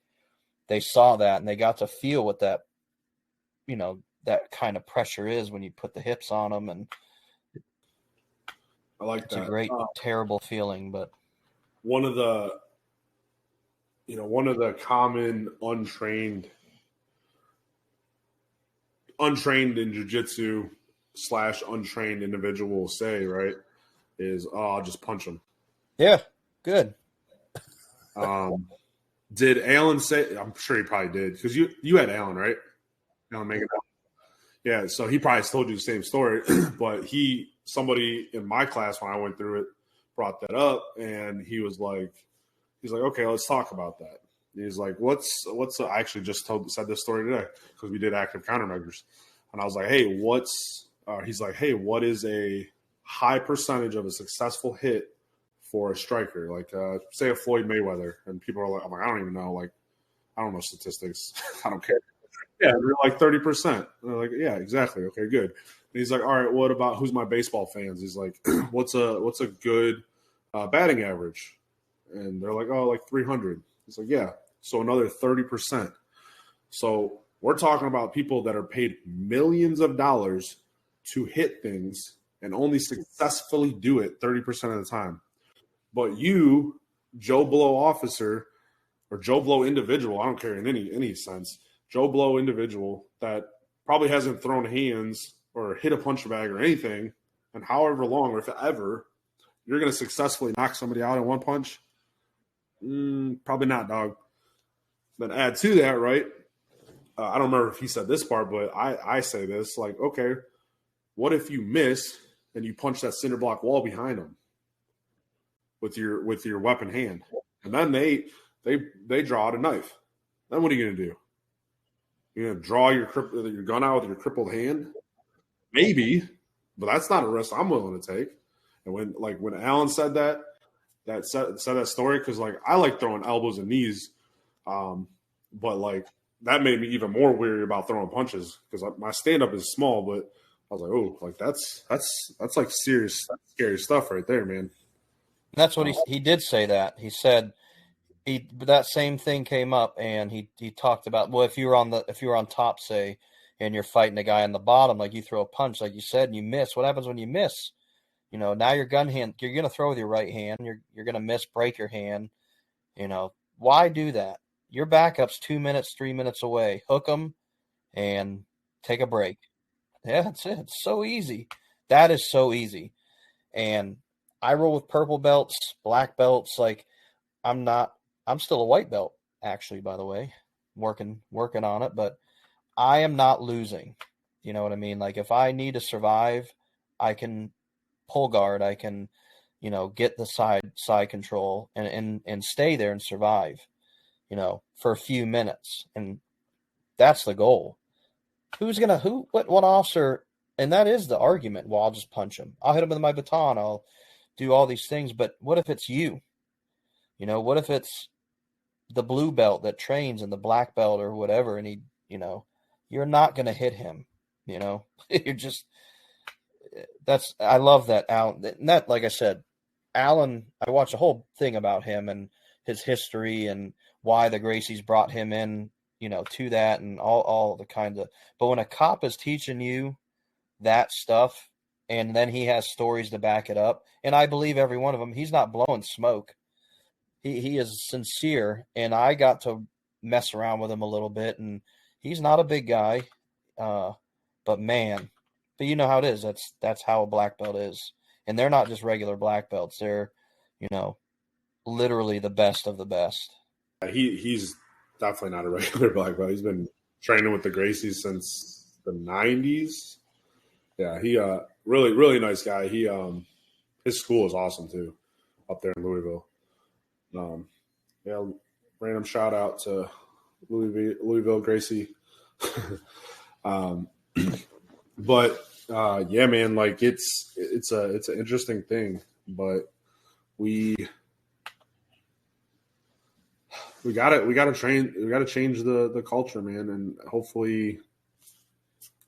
they saw that, and they got to feel what that that kind of pressure is when you put the hips on them. And I like it's that. a great, terrible feeling. But one of the common untrained in jiu-jitsu / untrained individuals say, right, is, "Oh, I'll just punch him." yeah, good. Did Alan say? I'm sure he probably did, because you had Alan, right? Alan Megan. Yeah, so he probably told you the same story, but somebody in my class when I went through it brought that up, and he's like, okay, let's talk about that. He's like, I actually just said this story today, because we did active countermeasures. And I was like, hey, he's like, hey, what is a high percentage of a successful hit for a striker? Like, say a Floyd Mayweather. And people are like, I'm like, I don't even know. Like, I don't know statistics. I don't care. Yeah, they're like 30%. And they're like, yeah, exactly. Okay, good. And he's like, all right, what about who's my baseball fans? He's like, what's a good batting average? And they're like, oh, like 300. He's like, yeah. So another 30%. So we're talking about people that are paid millions of dollars to hit things and only successfully do it 30% of the time. But you, Joe Blow officer or Joe Blow individual, I don't care in any sense, Joe Blow individual that probably hasn't thrown hands or hit a punch bag or anything, and however long, or if ever, you're going to successfully knock somebody out in one punch? Probably not, dog. Then add to that, right? I don't remember if he said this part, but I say this, like, okay, what if you miss and you punch that cinder block wall behind them with your weapon hand, and then they draw out a knife? Then what are you going to do? You're going to draw your gun out with your crippled hand? Maybe, but that's not a risk I'm willing to take. And when Alan said that said that story, because like I like throwing elbows and knees, but like that made me even more weary about throwing punches because my stand up is small, but I was like, oh, like that's like serious, scary stuff right there, man. And that's what he did say that. He said that same thing came up, and he talked about, well, if you were on top, say, and you're fighting a guy on the bottom, like you throw a punch, like you said, and you miss. What happens when you miss? Now your gun hand, you're gonna throw with your right hand. You're gonna miss, break your hand. Why do that? Your backup's 2 minutes, 3 minutes away. Hook them and take a break. Yeah, that's it. It's so easy. That is so easy. And I roll with purple belts, black belts. Like I'm still a white belt, actually, by the way, working on it, but I am not losing. You know what I mean? Like if I need to survive, I can pull guard, I can, get the side control and stay there and survive, for a few minutes. And that's the goal. What officer, and that is the argument. Well, I'll just punch him. I'll hit him with my baton. I'll do all these things. But what if it's you? What if it's the blue belt that trains and the black belt or whatever, and you're not going to hit him, you're just, I love that Alan, and that, like I said, Alan, I watched a whole thing about him and his history and why the Gracies brought him in, to that and all the kinds of, but when a cop is teaching you that stuff and then he has stories to back it up, and I believe every one of them, he's not blowing smoke. He is sincere, and I got to mess around with him a little bit, and he's not a big guy, but man, but you know how it is. That's how a black belt is, and they're not just regular black belts. They're, literally the best of the best. He's definitely not a regular black belt. He's been training with the Gracies since the '90s. Yeah, he really really nice guy. He his school is awesome too, up there in Louisville. Yeah, random shout out to Louisville Gracie. But yeah, man, like it's an interesting thing, but we gotta change the culture, man, and hopefully,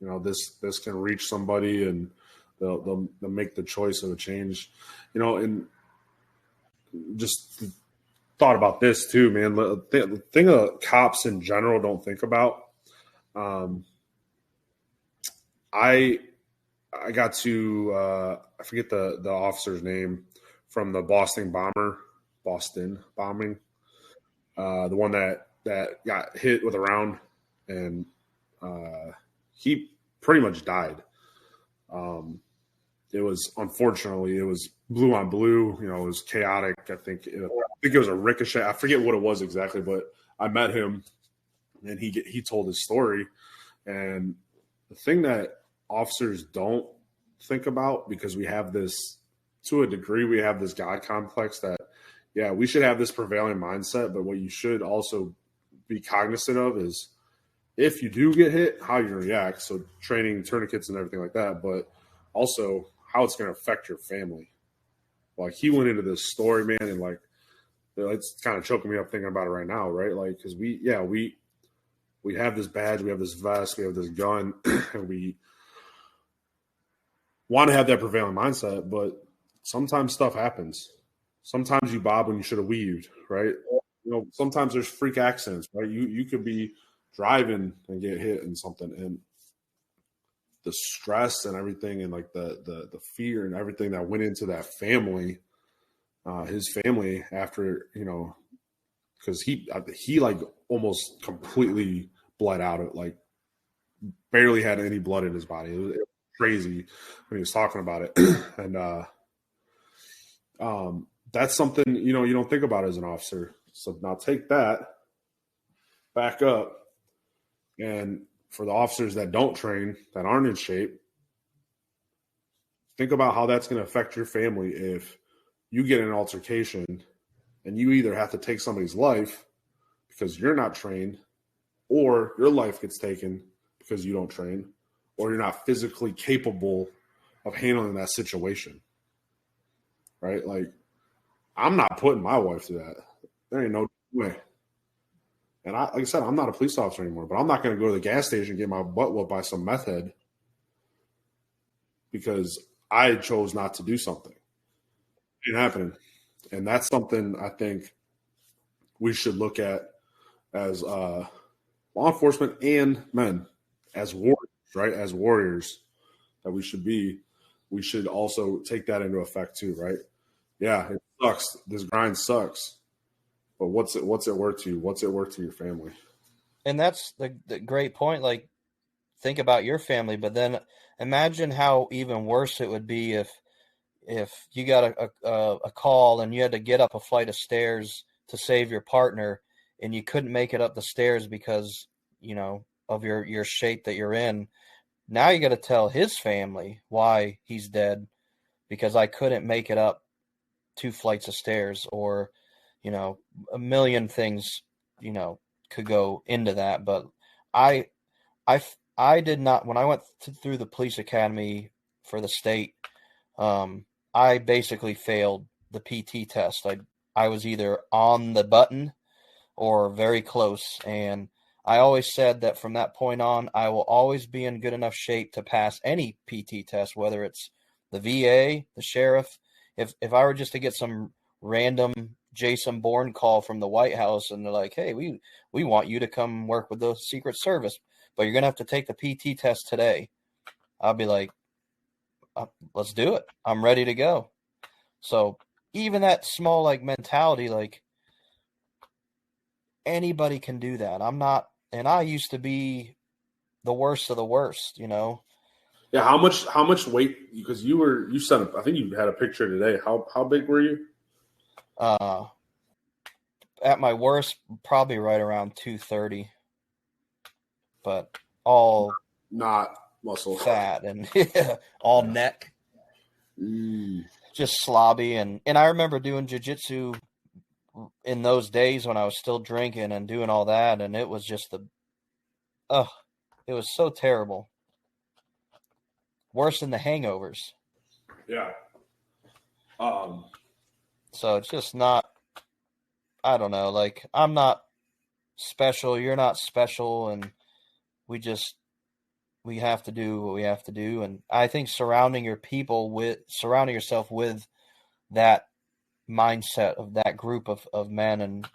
this can reach somebody and they'll make the choice of a change, and just thought about this too, man. The thing cops in general don't think about. I got to I forget the officer's name from the Boston bombing, the one that got hit with a round, and he pretty much died. It was blue on blue. It was chaotic. I think it was a ricochet. I forget what it was exactly, but I met him, and he told his story. And the thing that officers don't think about, because we have this, to a degree, we have this God complex that, yeah, we should have this prevailing mindset. But what you should also be cognizant of is if you do get hit, how you react. So training tourniquets and everything like that, but also how it's going to affect your family. Like he went into this story, man, and like it's kind of choking me up thinking about it right now, right? Like because we have this badge, we have this vest, we have this gun, and we want to have that prevailing mindset, but sometimes stuff happens. Sometimes you bob when you should have weaved, right? Sometimes there's freak accidents, right? You could be driving and get hit in something, and the stress and everything, and like the fear and everything that went into that family, his family after, because he like almost completely bled out. It like barely had any blood in his body. It was crazy when he was talking about it. And that's something, you don't think about as an officer. So now take that back up, and for the officers that don't train, that aren't in shape, think about how that's going to affect your family if you get in an altercation and you either have to take somebody's life because you're not trained, or your life gets taken because you don't train, or you're not physically capable of handling that situation. Right? Like, I'm not putting my wife through that. There ain't no way. And like I said, I'm not a police officer anymore, but I'm not going to go to the gas station and get my butt whooped by some meth head because I chose not to do something. It happened. And that's something I think we should look at as law enforcement and men, as warriors, right? As warriors that we should be. We should also take that into effect too, right? Yeah, it sucks. This grind sucks. But what's it worth to you? What's it worth to your family? And that's the great point. Like, think about your family, but then imagine how even worse it would be if you got a call and you had to get up a flight of stairs to save your partner and you couldn't make it up the stairs because, of your shape that you're in. Now you got to tell his family why he's dead because I couldn't make it up 2 flights of stairs, or, a million things, could go into that. But I, I did not, when I went through the police academy for the state, I basically failed the PT test. I was either on the button or very close. And I always said that from that point on, I will always be in good enough shape to pass any PT test, whether it's the VA, the sheriff. If I were just to get some random Jason Bourne call from the White House and they're like, hey, we want you to come work with the Secret Service, but you're going to have to take the PT test today. I'll be like, let's do it. I'm ready to go. So even that small like mentality, like anybody can do that. I'm not, and I used to be the worst of the worst. Yeah, how much weight? Because you said I think you had a picture today. How big were you? Uh, at my worst, probably right around 230, but all Not muscle. fat and all neck, Mm. just slobby. And I remember doing jiu-jitsu in those days when I was still drinking and doing all that, and it was just it was so terrible. Worse than the hangovers. Yeah. Um. So it's just not, I don't know, like I'm not special, you're not special, and we just we have to do what we have to do. And I think surrounding yourself with that mindset of that group of men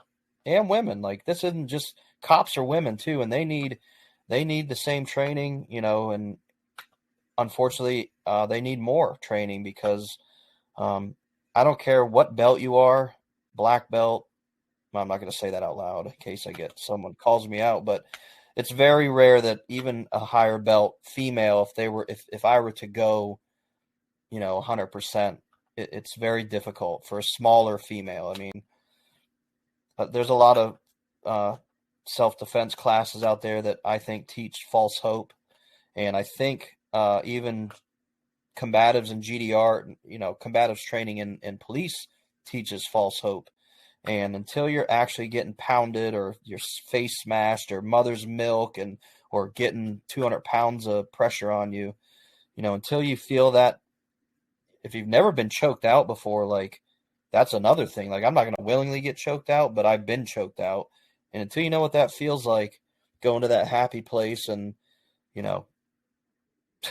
and women, like this isn't just cops are women too, and they need the same training, and unfortunately they need more training because I don't care what belt you are, black belt. I'm not going to say that out loud in case I get someone calls me out, but it's very rare that even a higher belt female, if I were to go, 100%, it's very difficult for a smaller female. I mean, there's a lot of self-defense classes out there that I think teach false hope, and I think even combatives and GDR, combatives training in police teaches false hope. And until you're actually getting pounded or your face smashed or mother's milk or getting 200 pounds of pressure on you, until you feel that, if you've never been choked out before, like that's another thing. Like I'm not going to willingly get choked out, but I've been choked out. And until you know what that feels like, going to that happy place and, you know,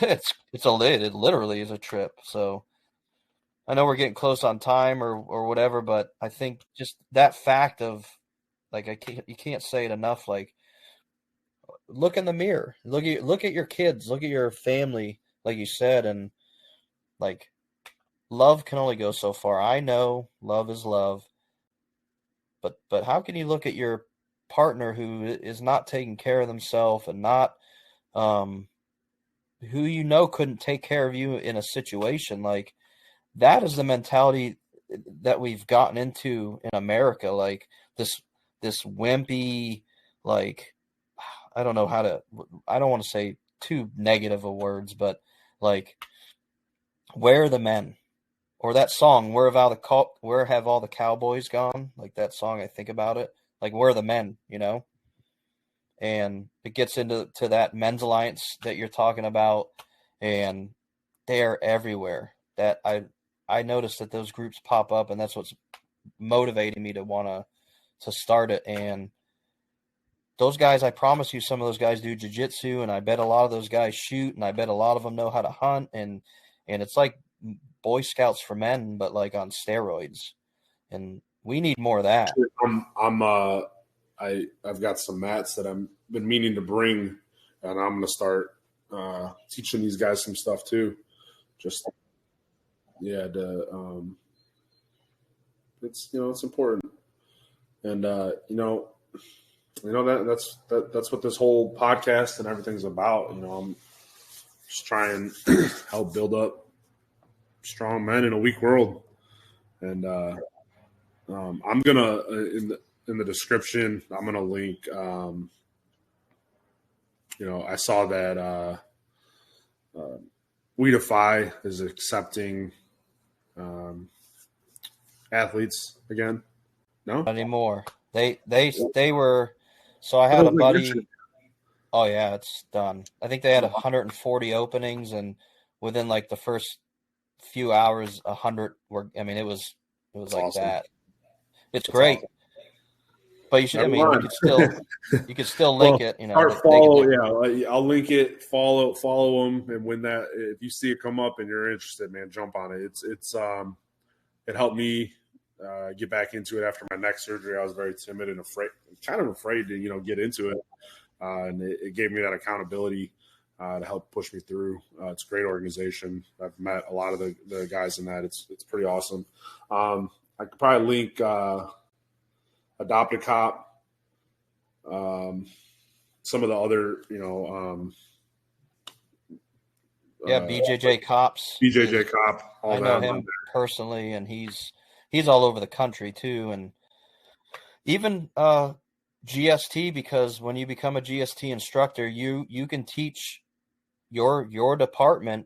it literally is a trip. So I know we're getting close on time or whatever, but I think just that fact of, like, you can't say it enough. Like, look in the mirror, look at your kids, look at your family, like you said, and like love can only go so far. I know love is love, but how can you look at your partner who is not taking care of themselves and not um who couldn't take care of you in a situation like that? Is the mentality that we've gotten into in America, like this wimpy, like I don't know how to, I don't want to say too negative of words, but like, where are the men? Or that song, where have all the cowboys gone? Like that song, I think about it. Like, where are the men? And it gets into that men's alliance that you're talking about, and they are everywhere. That I noticed that those groups pop up, and that's what's motivating me to want to start it. And those guys, I promise you, some of those guys do jiu-jitsu, and I bet a lot of those guys shoot, and I bet a lot of them know how to hunt, and it's like Boy Scouts for men, but like on steroids. And we need more of that. I've got some mats that I've been meaning to bring, and I'm gonna start teaching these guys some stuff too. Just it's important, and that's what this whole podcast and everything's about. I'm just trying to help build up strong men in a weak world, and I'm gonna in the description I'm gonna link. I saw that Weedify is accepting athletes again. No, not anymore. They were. So I had a buddy. Oh yeah, it's done. I think they had 140 openings, and within like the first few hours, 100 were. I mean, it was like awesome. That. It's great. Awesome. But you should. Never mind. You could still link it. I'll link it. Follow them, and when if you see it come up and you're interested, man, jump on it. It helped me get back into it after my neck surgery. I was very timid and afraid to get into it, and it gave me that accountability to help push me through. It's a great organization. I've met a lot of the guys in that. It's pretty awesome. I could probably link Adopt a Cop, some of the other, BJJ Cops. BJJ Cop. I know him personally, and he's all over the country too, and even GST, because when you become a GST instructor, you can teach your department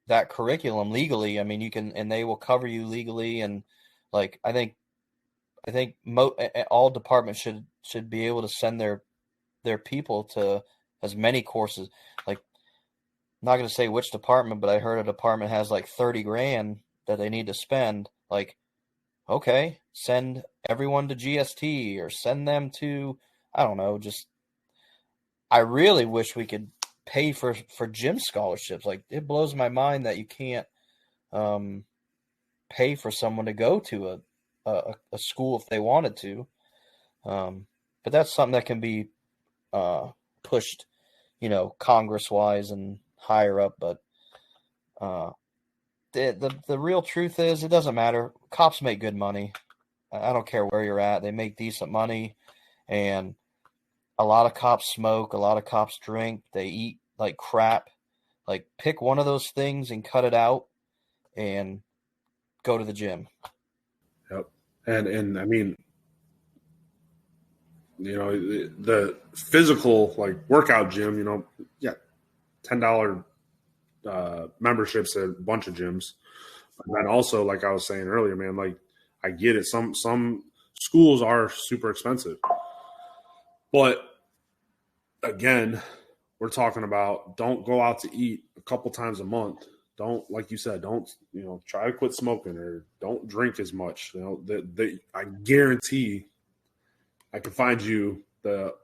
that curriculum legally. I mean, you can, and they will cover you legally, and like I think all departments should be able to send their people to as many courses. Like, I'm not going to say which department, but I heard a department has like $30,000 that they need to spend. Like, okay, send everyone to GST or send them to, I don't know, I really wish we could pay for gym scholarships. Like, it blows my mind that you can't pay for someone to go to a school if they wanted to. But that's something that can be pushed, Congress-wise and higher up. But the real truth is, it doesn't matter. Cops make good money. I don't care where you're at. They make decent money. And a lot of cops smoke. A lot of cops drink. They eat like crap. Like, pick one of those things and cut it out and go to the gym. Yep. And I mean, the physical, like, workout gym, $10 memberships at a bunch of gyms. And then also, like I was saying earlier, man, like, I get it. Some schools are super expensive. But again, we're talking about, don't go out to eat a couple times a month. Don't, like you said, try to quit smoking, or don't drink as much. I guarantee I can find you the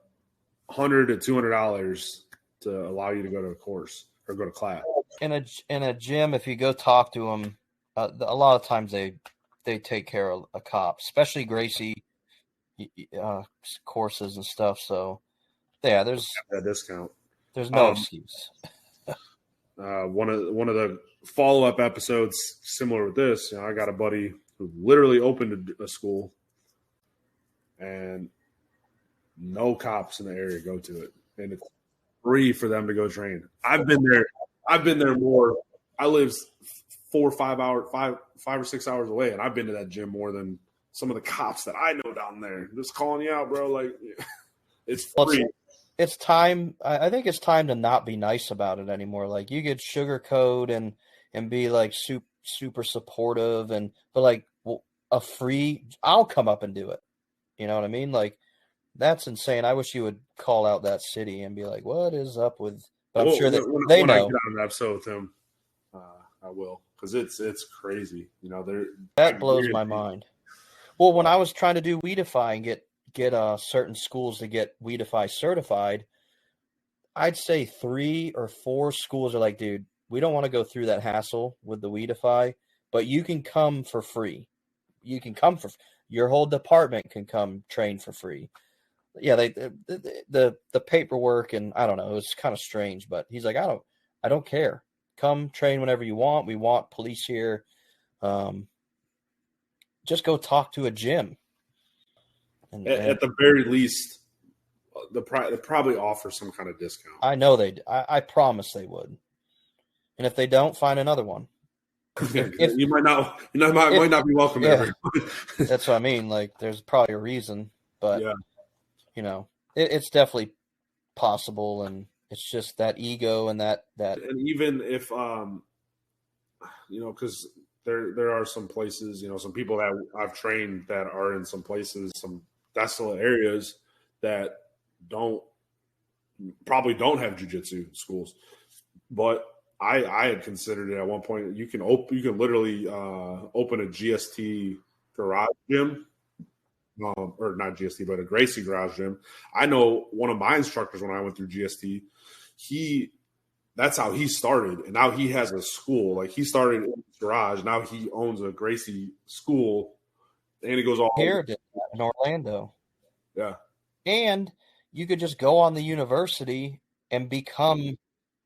$100 to $200 to allow you to go to a course or go to class. In a gym, if you go talk to them, a lot of times they take care of a cop, especially Gracie courses and stuff. So yeah, there's a discount. There's no excuse. One of the follow-up episodes similar with this, I got a buddy who literally opened a school, and no cops in the area go to it, and it's free for them to go train. I've been there more. I live 4 or 5 hours, 5 or 6 hours away, and I've been to that gym more than some of the cops that I know down there. Just calling you out, bro. Like, it's free. It's time. I think it's time to not be nice about it anymore. Like, you could sugarcoat and be like super supportive, but like, a free, I'll come up and do it. You know what I mean? Like, that's insane. I wish you would call out that city and be like, what is up with, but I'm sure that they know. When I get on an episode with him, I will, because it's crazy. That blows my mind. Well, when I was trying to do Weedify and get get certain schools to get Weedify certified, I'd say 3 or 4 schools are like, dude, we don't want to go through that hassle with the Weedify, but you can come for free. You can come for your whole department can come train for free. Yeah, the paperwork, and I don't know, it was kind of strange, but he's like, I don't care. Come train whenever you want. We want police here. Just go talk to a gym. At the very least, they probably offer some kind of discount. I know I promise they would. And if they don't, find another one. You might not be welcome yeah, there. That's what I mean. Like, there's probably a reason, but yeah. It's definitely possible, and it's just that ego and that. And even if because there are some places, some people that I've trained that are in some places, some desolate areas that probably don't have jiu-jitsu schools, but I had considered it at one point. You can literally open a GST garage gym, or not GST, but a Gracie garage gym. I know one of my instructors when I went through GST, that's how he started, and now he has a school. Like, he started in his garage, now he owns a Gracie school, and he goes all here in Orlando. Yeah, and you could just go on the university and become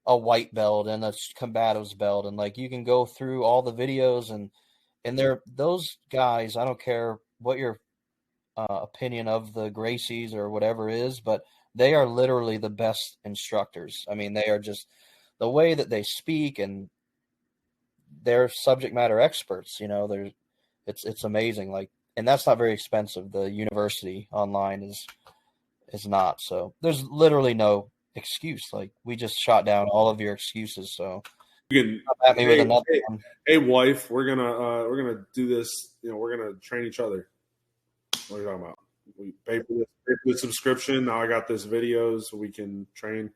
a white belt and a combatives belt, and like you can go through all the videos and those guys. I don't care what your opinion of the Gracies or whatever is, but they are literally the best instructors. I mean, they are just the way that they speak, and they're subject matter experts. It's amazing. Like, and that's not very expensive. The university online is not. So there's literally no excuse. Like, we just shot down all of your excuses. So you can come at me with another one. Hey, wife, we're gonna do this. We're gonna train each other. What are you talking about? We pay for the subscription. Now I got this video so we can train.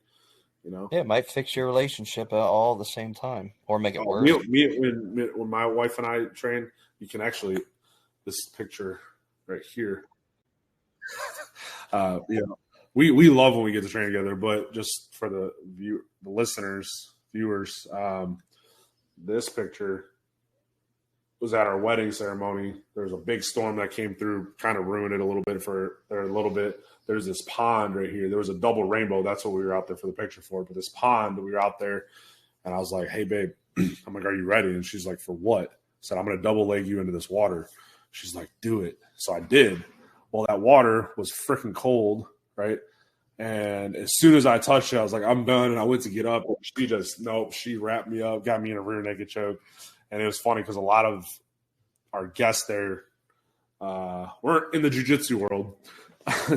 Yeah, it might fix your relationship all at the same time, or make it worse. When my wife and I train, you can actually, this picture right here. We love when we get to train together, but just for the viewers, this picture was at our wedding ceremony. There was a big storm that came through, kind of ruined it a little bit. There's this pond right here. There was a double rainbow. That's what we were out there for the picture for. But this pond, we were out there, and I was like, "Hey, babe," I'm like, "Are you ready?" And she's like, "For what?" I said, "I'm going to double leg you into this water." She's like, "Do it." So I did. Well, that water was freaking cold, right? And as soon as I touched it, I was like, "I'm done." And I went to get up, and she wrapped me up, got me in a rear naked choke. And it was funny because a lot of our guests there were in the jiu-jitsu world.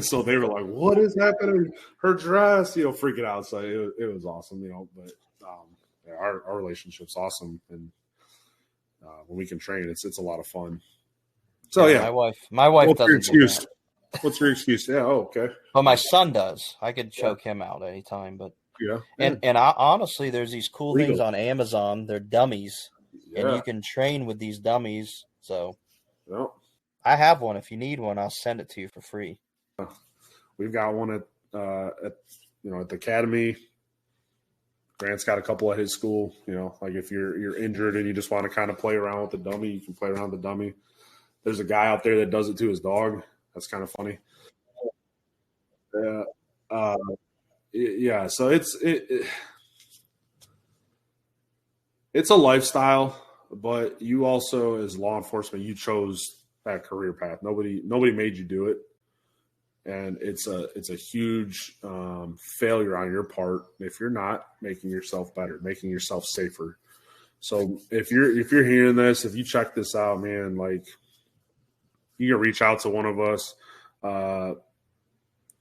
So they were like, "What is happening?" Her dress, freaking out. So it was awesome, but our relationship's awesome. And when we can train, it's a lot of fun. So yeah. My wife doesn't do that. What's your excuse? Yeah. Oh, okay. But my son does. I could choke him out anytime, but yeah. And honestly, there's these cool things on Amazon. They're dummies. And you can train with these dummies. So I have one. If you need one, I'll send it to you for free. We've got one at the academy. Grant's got a couple at his school. Like if you're injured and you just want to kind of play around with the dummy, you can play around with the dummy. There's a guy out there that does it to his dog. That's kind of funny. Yeah. So it's a lifestyle, but you also, as law enforcement, you chose that career path. Nobody made you do it, and it's a huge failure on your part if you're not making yourself better, making yourself safer. So if you're hearing this, if you check this out, man, like you can reach out to one of us.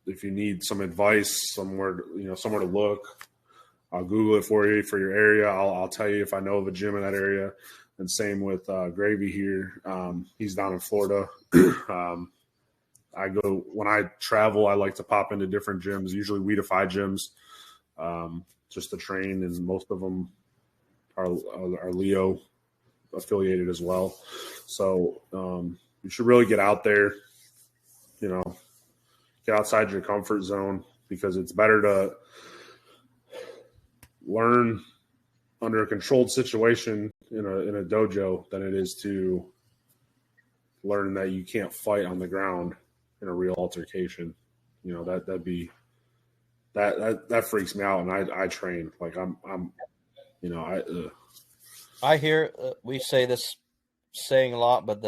If you need some advice, somewhere to look, I'll Google it for you for your area. I'll tell you if I know of a gym in that area. And same with Gravy here. He's down in Florida. When I travel, I like to pop into different gyms, usually Weedify gyms, just to train. And most of them are Leo affiliated as well. So you should really get out there, get outside your comfort zone, because it's better to learn under a controlled situation in a dojo than it is to learn that you can't fight on the ground in a real altercation. That freaks me out, and I train like I'm I hear we say this saying a lot, but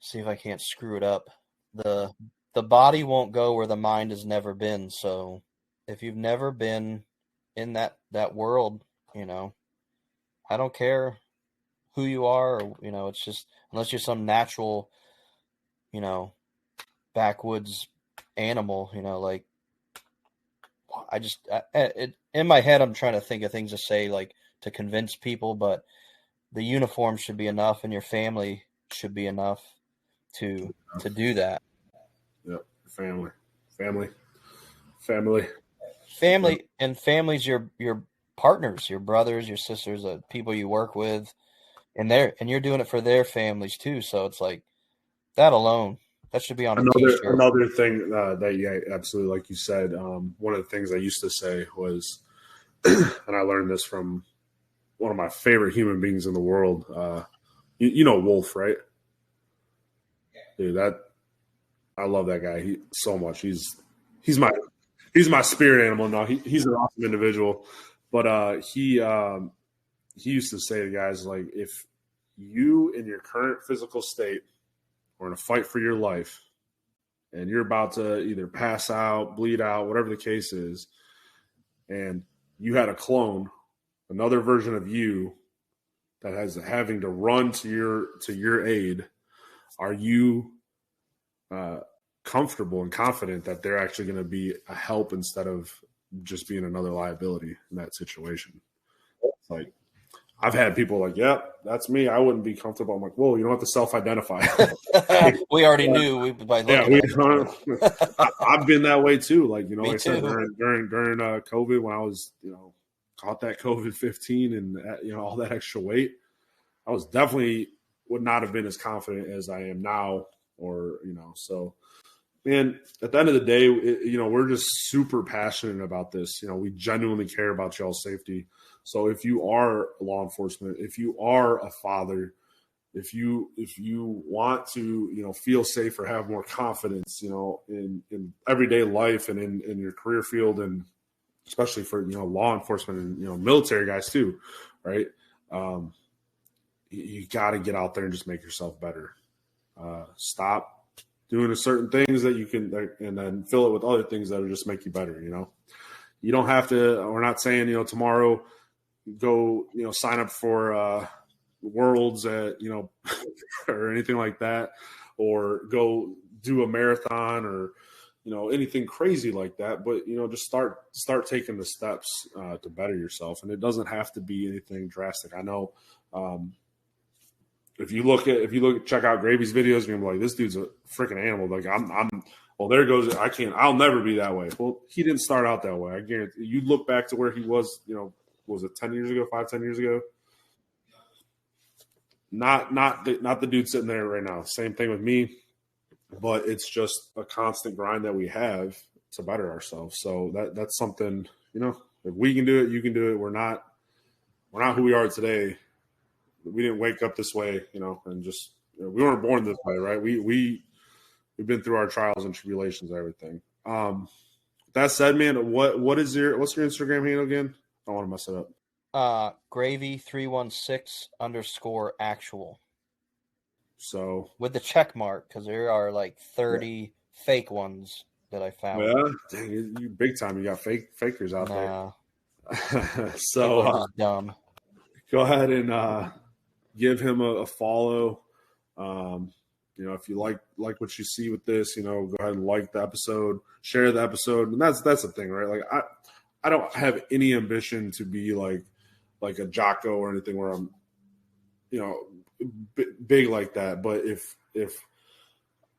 see if I can't screw it up. The body won't go where the mind has never been. So if you've never been in that world, I don't care who you are, or, it's just, unless you're some natural, backwoods animal, like in my head, I'm trying to think of things to say, like, to convince people, but the uniform should be enough, and your family should be enough to do that. Yep. Family, and families, your partners, your brothers, your sisters, people you work with, and you're doing it for their families too. So it's like that alone, that should be on a t-shirt. Another thing that, yeah, absolutely, like you said, one of the things I used to say was, and I learned this from one of my favorite human beings in the world. You know Wolf, right? Dude, I love that guy. So much. He's my spirit animal. No, he's an awesome individual. But he used to say to guys, like, if you in your current physical state are in a fight for your life and you're about to either pass out, bleed out, whatever the case is, and you had a clone, another version of you that has having to run to your aid, are you comfortable and confident that they're actually going to be a help instead of just being another liability in that situation? Like, I've had people like, yeah, that's me. I wouldn't be comfortable. I'm like, whoa, you don't have to self-identify. We already knew by looking I've been that way too. Like, Me like I said, too. during COVID, when I was, caught that COVID-19 and, all that extra weight, I was definitely would not have been as confident as I am now, or, so, man, at the end of the day, we're just super passionate about this. We genuinely care about y'all's safety. So if you are law enforcement, if you are a father, if you want to, feel safe or have more confidence, in everyday life and in your career field, and especially for, law enforcement and, military guys too, right? You got to get out there and just make yourself better. Stop doing certain things that you can, and then fill it with other things that will just make you better. You don't have to. We're not saying, tomorrow go, sign up for Worlds at, or anything like that, or go do a marathon, or, anything crazy like that. But, just start taking the steps to better yourself. And it doesn't have to be anything drastic. I know, if you check out Gravy's videos, you're like, this dude's a freaking animal. Like, well, there goes, I'll never be that way. Well, he didn't start out that way. I guarantee you look back to where he was, was it 10 years ago, 10 years ago? Not the dude sitting there right now. Same thing with me, but it's just a constant grind that we have to better ourselves. So that's something, if we can do it, you can do it. We're not who we are today. We didn't wake up this way, and just, we weren't born this way, right? We've been through our trials and tribulations and everything. That said, man, what's your Instagram handle again? I don't want to mess it up. Gravy316_actual. So with the check mark, because there are like 30 fake ones that I found. Yeah, dang, you big time. You got fakers out there. So dumb. Go ahead and give him a follow. If you like what you see with this, go ahead and like the episode, share the episode, and that's the thing, right? Like, I don't have any ambition to be like a Jocko or anything where I'm, big like that. But if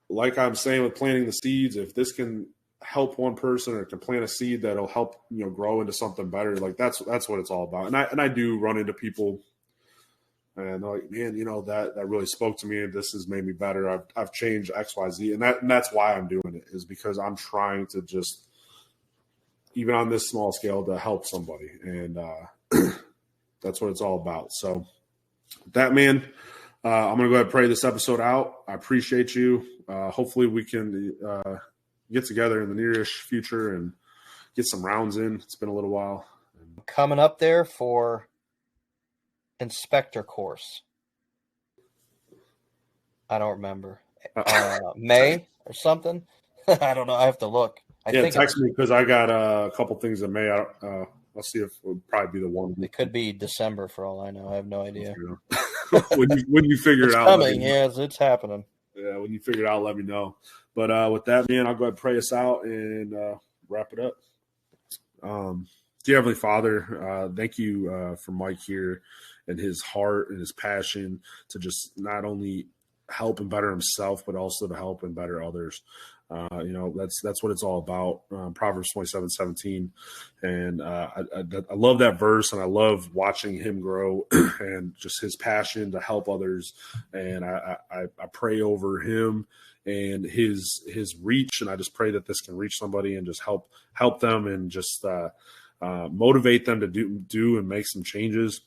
like I'm saying with planting the seeds, if this can help one person or can plant a seed that'll help, grow into something better, like that's what it's all about. And I do run into people And they're like, man, that really spoke to me. And this has made me better. I've changed X, Y, Z. And that's why I'm doing it, is because I'm trying to just, even on this small scale, to help somebody. And that's what it's all about. So that, man, I'm going to go ahead and pray this episode out. I appreciate you. Hopefully we can get together in the nearish future and get some rounds in. It's been a little while. Coming up there for inspector course. I don't remember. May or something. I don't know. I have to look. I think text me, because I got a couple things in May. I'll see if it would probably be the one. It could be December for all I know. I have no idea. when you figure it's it out, coming. Yes, it's happening. Yeah, when you figure it out, let me know. But with that, man, I'll go ahead and pray us out and wrap it up. Dear Heavenly Father, thank you for Mike here and his heart and his passion to just not only help and better himself, but also to help and better others. That's what it's all about. Proverbs 27:17, and I love that verse, and I love watching him grow and just his passion to help others. And I pray over him and his reach, and I just pray that this can reach somebody and just help them and just motivate them to do and make some changes.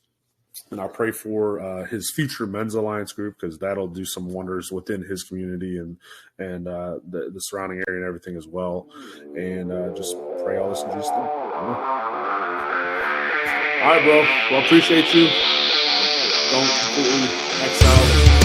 And I pray for his future Men's Alliance group, because that'll do some wonders within his community and the surrounding area and everything as well. And just pray all this in Jesus' name. Amen. All right, bro. Well, appreciate you. Don't completely X out.